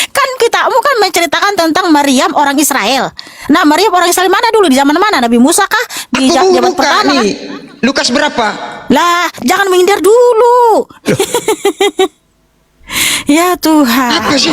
kan kitabmu kan menceritakan tentang Maryam orang Israel. Nah, Maryam orang Israel mana dulu? Di zaman mana? Nabi Musa kah? Di Aku zaman buka pertama kah? nih. Lukas berapa? Lah, jangan menghindar dulu. Ya Tuhan. Apa sih?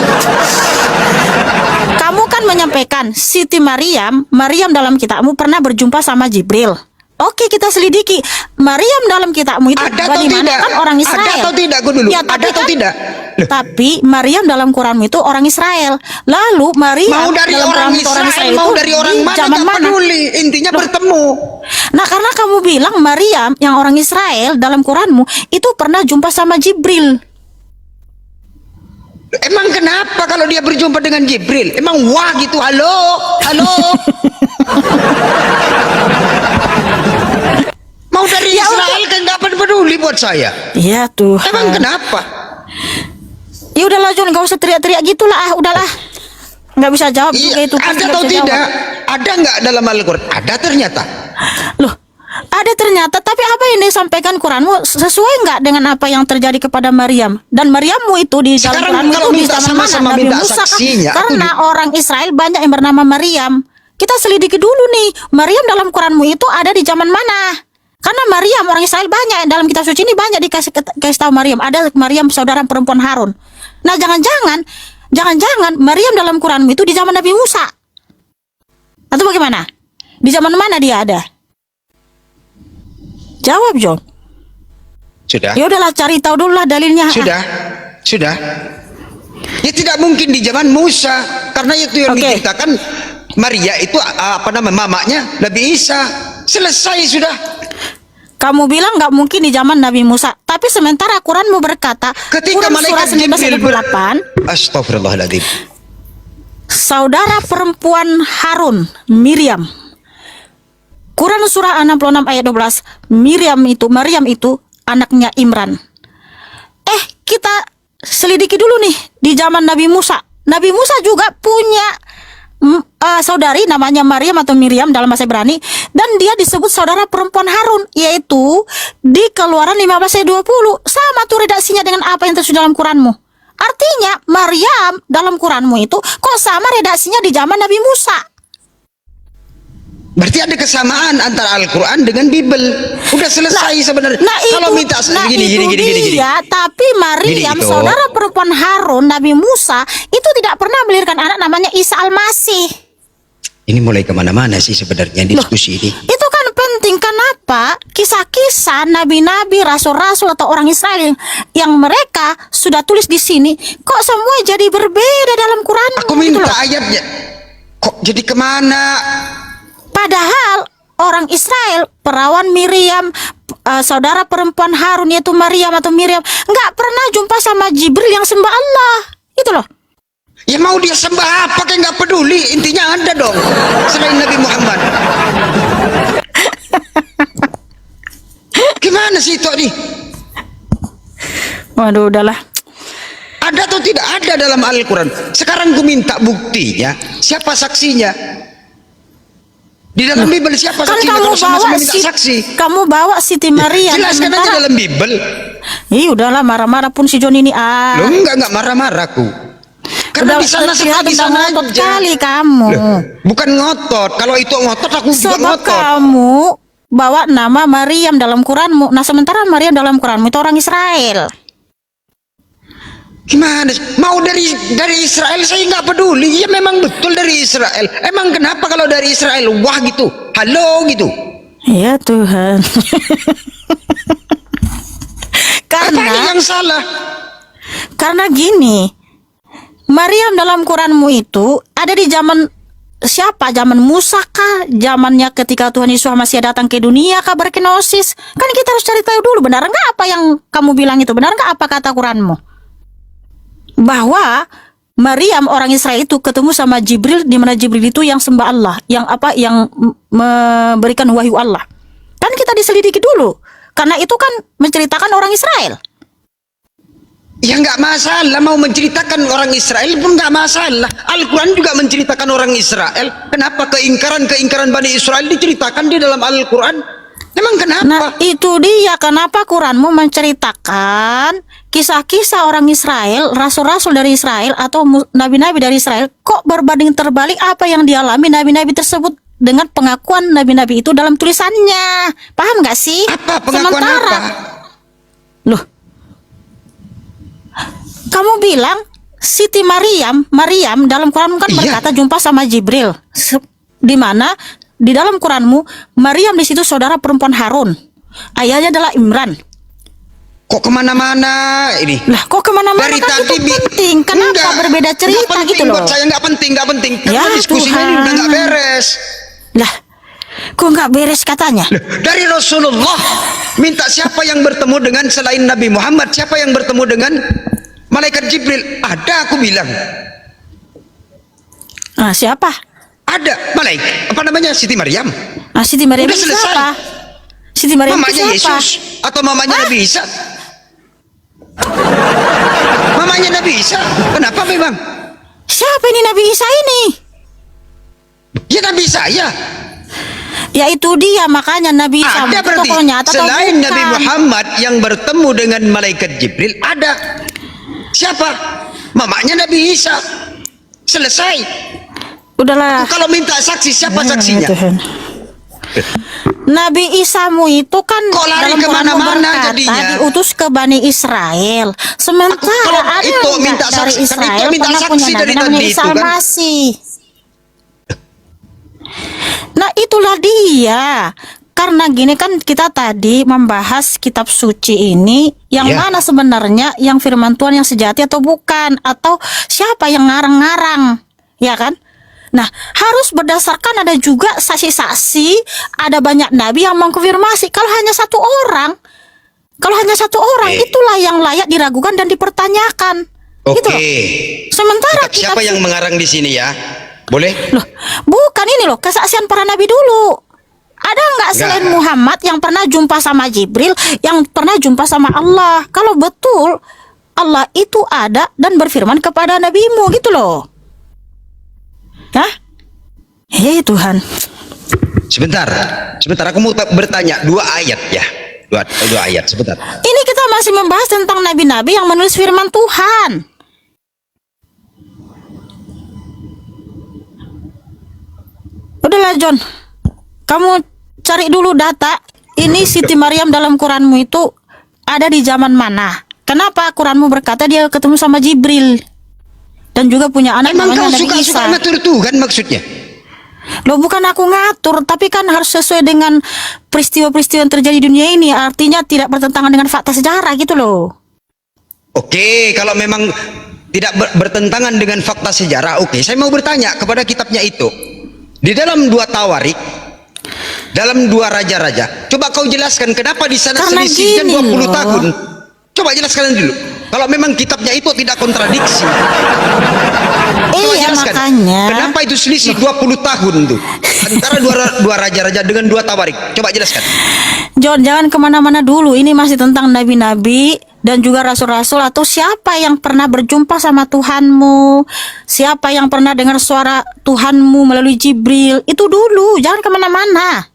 Kamu kan menyampaikan Siti Maryam dalam kitabmu pernah berjumpa sama Jibril. Oke, kita selidiki. Maryam dalam kitabmu itu Ada atau bagaimana? tidak? Kan orang Israel. Ada atau tidak? Gue dulu. Ya, Ada tapi atau kan- tidak? Tapi Maryam dalam Quranmu itu orang Israel. Lalu Maryam Mau dari dalam orang Quranmu itu Israel, mau itu dari orang di mana zaman nggak mana? peduli. Intinya bertemu. Nah, karena kamu bilang Maryam yang orang Israel dalam Quranmu itu pernah jumpa sama Jibril. Emang kenapa kalau dia berjumpa dengan Jibril? Emang wah gitu, halo, halo. Mau dari Ya Israel kan nggak peduli buat saya. Ya Tuhan. Emang kenapa? Ya udahlah John, nggak usah teriak-teriak gitulah. Udahlah. Nggak bisa jawab juga Iya, itu. pasti ada nggak atau bisa tidak? jawab. Ada nggak dalam Al-Quran? Ada ternyata. Loh, ada ternyata. Tapi apa yang disampaikan Quranmu sesuai nggak dengan apa yang terjadi kepada Maryam? Dan Maryammu itu di dalam Sekarang Quranmu kalau itu di minta zaman mana? sama-sama Nabi minta Musa kah? saksinya, aku Karena orang Israel banyak yang bernama Maryam. Kita selidiki dulu nih. Maryam dalam Quranmu itu ada di zaman mana? Karena Maryam orang Israel banyak dalam kitab suci ini banyak dikasih tahu Maryam. Ada Maryam saudara perempuan Harun. Nah, jangan-jangan Maryam dalam Quranmu itu di zaman Nabi Musa. Atau bagaimana? Di zaman mana dia ada? Jawab, John. Sudah. Ya udahlah, cari tahu dulu lah dalilnya. Sudah. Ya tidak mungkin di zaman Musa, karena itu yang Oke. diceritakan Maria itu apa namanya mamanya Nabi Isa. Selesai sudah. Kamu bilang nggak mungkin di zaman Nabi Musa, tapi sementara Quranmu berkata, Ketika Quran surah malaikat Jibril 19:28, Astagfirullahaladzim. saudara perempuan Harun, Miriam. Quran surah 66 ayat 12, Maryam itu anaknya Imran. Kita selidiki dulu nih di zaman Nabi Musa. Nabi Musa juga punya saudari namanya Maryam atau Miriam dalam bahasa Ibrani, dan dia disebut saudara perempuan Harun, yaitu di Keluaran 15 ayat 20. Sama tuh redaksinya dengan apa yang tersudah dalam Quranmu. Artinya Maryam dalam Quranmu itu kok sama redaksinya di zaman Nabi Musa. Berarti ada kesamaan antara Al-Quran dengan Bible. Udah selesai sebenarnya. Kalau minta gini. Tapi Maryam Gini, Ito. saudara perempuan Harun Nabi Musa itu tidak pernah melahirkan anak namanya Isa Al-Masih. Ini mulai kemana-mana sih sebenarnya diskusi ini. Itu kan penting. Kenapa kenapa kisah-kisah nabi-nabi, rasul-rasul atau orang Israel yang mereka sudah tulis di sini kok semua jadi berbeda dalam Quran? Aku minta ayatnya. Kok jadi kemana? Padahal orang Israel, perawan Miriam, saudara perempuan Harun yaitu Maryam atau Miriam, nggak pernah jumpa sama Jibril yang sembah Allah. Itu loh. Ya mau dia sembah apa kayak nggak peduli, intinya ada dong selain Nabi Muhammad. Gimana sih itu nih? Waduh, udahlah. Ada atau tidak ada dalam Al-Quran? Sekarang ku minta buktinya. Siapa saksinya? Di dalam Bible siapa Kan saksinya? kamu Kalau sama-sama bawa minta saksi. kamu bawa Siti Maryam. Jelaskan aja dalam Bible. Ih, udahlah, marah-marah pun si John ini. Loh, enggak marah-marah aku. Karena Udah di sana kelihatan di sana ngotot aja. kali kamu. Loh, bukan ngotot. Kalau itu ngotot aku juga Sebab ngotot. kamu bawa nama Maryam dalam Quranmu. Nah, sementara Maryam dalam Quranmu itu orang Israel. Gimana? Mau dari Israel saya nggak peduli. Ya memang betul dari Israel. Emang kenapa kalau dari Israel wah gitu, halo gitu? Ya Tuhan. Apanya yang salah? Karena gini, Maryam dalam Quranmu itu ada di zaman siapa? Zaman Musa kah? Zamannya ketika Tuhan Yesus masih datang ke dunia kah berkenosis? Kan kita harus cari tahu dulu, benar nggak apa yang kamu bilang itu? Benar nggak apa kata Quranmu? Bahwa Maryam orang Israel itu ketemu sama Jibril, di mana Jibril itu yang sembah Allah, yang memberikan wahyu Allah. Kan kita diselidiki dulu, karena itu kan menceritakan orang Israel. Ya nggak masalah, mau menceritakan orang Israel pun nggak masalah. Al-Quran juga menceritakan orang Israel. Kenapa keingkaran Bani Israel diceritakan di dalam Al-Quran? Emang kenapa? Nah, itu dia kenapa Quranmu menceritakan kisah-kisah orang Israel, rasul-rasul dari Israel atau nabi-nabi dari Israel, kok berbanding terbalik apa yang dialami nabi-nabi tersebut dengan pengakuan nabi-nabi itu dalam tulisannya. Paham nggak sih? Apa pengakuan Sementara, apa? Loh, kamu bilang Siti Maryam dalam Quran kan Iya. berkata jumpa sama Jibril. Di mana di dalam Quranmu Maryam di situ saudara perempuan Harun. Ayahnya adalah Imran. Kok kemana-mana ini? Lah, kok kemana-mana Dari kan tadi itu penting. Kenapa Enggak, berbeda enggak cerita penting gitu loh? buat saya nggak penting. Karena Ya, diskusinya ini Tuhan. udah nggak beres. Lah, kok nggak beres katanya? Loh, dari Rasulullah minta siapa yang bertemu dengan selain Nabi Muhammad, siapa yang bertemu dengan malaikat Jibril? Ada, aku bilang. Ah, siapa? Ada malaikat. Apa namanya? Siti Maryam. Ah, Siti Maryam Udah itu selesai. siapa? Siti Maryam itu Mamanya siapa? Yesus atau mamanya Nabi Isa? Mamanya Nabi Isa. Kenapa memang? Siapa ini Nabi Isa ini? Ya Nabi saya. Ya itu dia, makanya Nabi Isa Ada itu berarti tokoh nyata atau selain bukan? Nabi Muhammad yang bertemu dengan malaikat Jibril ada. Siapa? Mamanya Nabi Isa. Selesai. Udahlah. Kalau minta saksi siapa saksinya? Tuhan. Nabi Isamu itu kan Kok lari dalam Quranmu kemana-mana berkata jadinya? diutus ke Bani Israel. Sementara Kalau ada itu nggak minta dari saksi, kan Israel itu minta pernah saksi punya dari nabi namanya tadi Isa itu kan? Al-Masih. Nah itulah dia. Karena gini kan kita tadi membahas kitab suci ini yang Ya. mana sebenarnya yang firman Tuhan yang sejati atau bukan, atau siapa yang ngarang-ngarang, ya kan? Nah, harus berdasarkan ada juga saksi-saksi, ada banyak nabi yang mengkonfirmasi. Kalau hanya satu orang, itulah yang layak diragukan dan dipertanyakan. Oke. Gitu loh. Sementara Kitab siapa yang mengarang di sini ya? Boleh? Loh, bukan ini loh, kesaksian para nabi dulu. Ada nggak selain Nggak. Muhammad yang pernah jumpa sama Jibril, yang pernah jumpa sama Allah? Kalau betul Allah itu ada dan berfirman kepada nabimu gitu loh. Hah? Hei Tuhan. Sebentar aku mau bertanya dua ayat ya. Dua ayat sebentar. Ini kita masih membahas tentang nabi-nabi yang menulis firman Tuhan. Udahlah John, kamu cari dulu data. Ini Siti Maryam dalam Quranmu itu ada di zaman mana? Kenapa Quranmu berkata dia ketemu sama Jibril dan juga punya anak Emang namanya kau Nabi suka Isa? ngatur Tuhan maksudnya? Loh, bukan aku ngatur, tapi kan harus sesuai dengan peristiwa-peristiwa yang terjadi di dunia ini. Artinya tidak bertentangan dengan fakta sejarah gitu loh. Oke, kalau memang tidak bertentangan dengan fakta sejarah, oke. Saya mau bertanya kepada kitabnya itu. Di dalam 2 Tawarik, dalam 2 Raja-Raja, coba kau jelaskan kenapa di sana Karena selisihnya gini 20 loh. tahun. Coba jelaskan dulu. Kalau memang kitabnya itu tidak kontradiksi. Coba Iya, jelaskan. makanya. Kenapa itu selisih 20 tahun tuh? Antara dua Raja-Raja dengan 2 Tawarik. Coba jelaskan. John, jangan kemana-mana dulu. Ini masih tentang nabi-nabi dan juga rasul-rasul, atau siapa yang pernah berjumpa sama Tuhanmu, siapa yang pernah dengar suara Tuhanmu melalui Jibril. Itu dulu, jangan kemana-mana.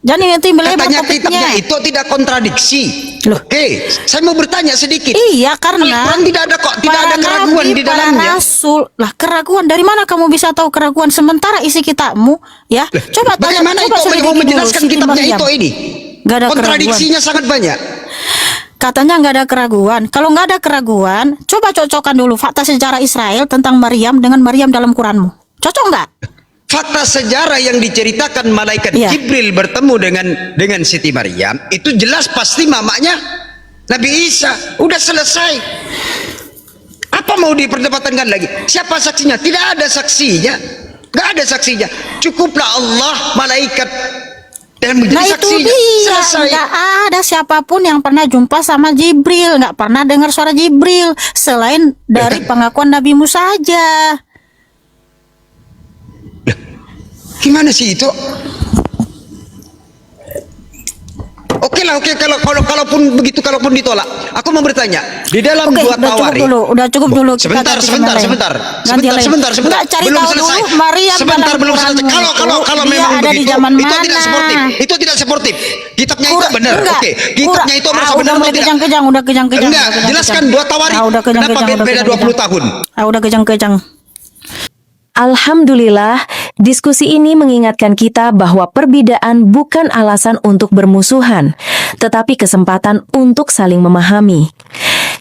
Jangan nanti melebar Katanya topiknya. kitabnya itu tidak kontradiksi. Loh. Oke, saya mau bertanya sedikit. Iya, karena Al-Quran tidak ada kok, tidak para ada keraguan nabi, di para dalamnya. rasul. Lah, keraguan dari mana kamu bisa tahu keraguan sementara isi kitabmu, ya? Coba tanya, Bagaimana coba itu selidiki mau dulu, menjelaskan Siti kitabnya Maryam. itu ini? Nggak ada Kontradiksinya sangat banyak. Katanya nggak ada keraguan. Kalau nggak ada keraguan, coba cocokkan dulu fakta sejarah Israel tentang Maryam dengan Maryam dalam Quranmu. Cocok nggak? Fakta sejarah yang diceritakan malaikat Iya. Jibril bertemu dengan Siti Maryam itu jelas pasti mamanya Nabi Isa. Udah selesai. Apa mau diperdebatkan lagi? Siapa saksinya? Tidak ada saksinya. Nggak ada saksinya. Cukuplah Allah, malaikat dan menjadi Nah itu saksinya. dia, Selesai. nggak ada siapapun yang pernah jumpa sama Jibril, nggak pernah dengar suara Jibril selain dari pengakuan Nabi Musa aja. Gimana sih itu? Oke lah, oke kalaupun begitu, kalaupun ditolak, aku mau bertanya di dalam Oke, 2 udah cukup Tawarik. dulu, udah cukup dulu. Kita Sebentar, ganti sebentar, tema lain. sebentar, Ganti yang lain. sebentar. Nggak, cari Belum tahu selesai. dulu Maryam Sebentar, dalam belum selesai. Quranmu Kalau itu, memang dia ada di begitu, zaman itu tidak mana? sportif. Itu tidak sportif. Kitabnya itu benar. Enggak. Oke, kitabnya itu merasa benar udah atau mulai tidak? kejang-kejang, udah kejang-kejang. Enggak, udah kejang-kejang. jelaskan 2 Tawarik. Udah Kenapa kejang-kejang, udah beda kejang-kejang. 20 tahun? Udah kejang-kejang. Alhamdulillah, diskusi ini mengingatkan kita bahwa perbedaan bukan alasan untuk bermusuhan, tetapi kesempatan untuk saling memahami.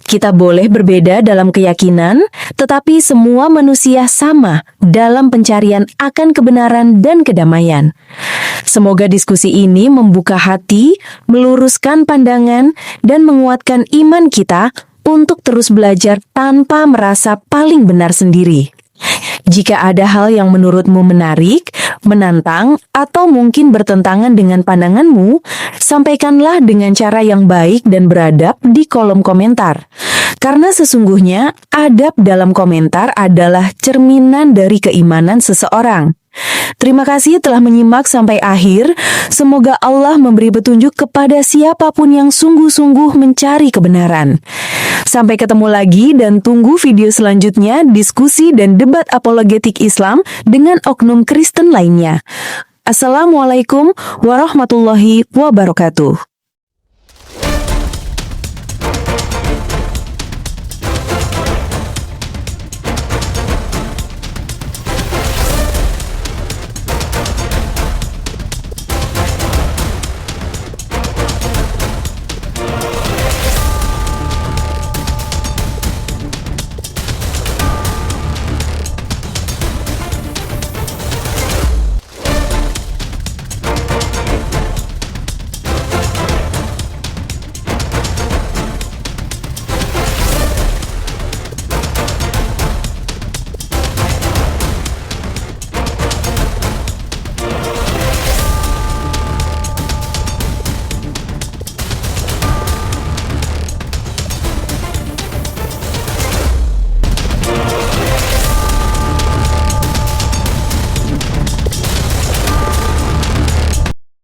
Kita boleh berbeda dalam keyakinan, tetapi semua manusia sama dalam pencarian akan kebenaran dan kedamaian. Semoga diskusi ini membuka hati, meluruskan pandangan, dan menguatkan iman kita untuk terus belajar tanpa merasa paling benar sendiri. Jika ada hal yang menurutmu menarik, menantang, atau mungkin bertentangan dengan pandanganmu, sampaikanlah dengan cara yang baik dan beradab di kolom komentar. Karena sesungguhnya, adab dalam komentar adalah cerminan dari keimanan seseorang. Terima kasih telah menyimak sampai akhir. Semoga Allah memberi petunjuk kepada siapapun yang sungguh-sungguh mencari kebenaran. Sampai ketemu lagi dan tunggu video selanjutnya diskusi dan debat apologetik Islam dengan oknum Kristen lainnya. Assalamualaikum warahmatullahi wabarakatuh.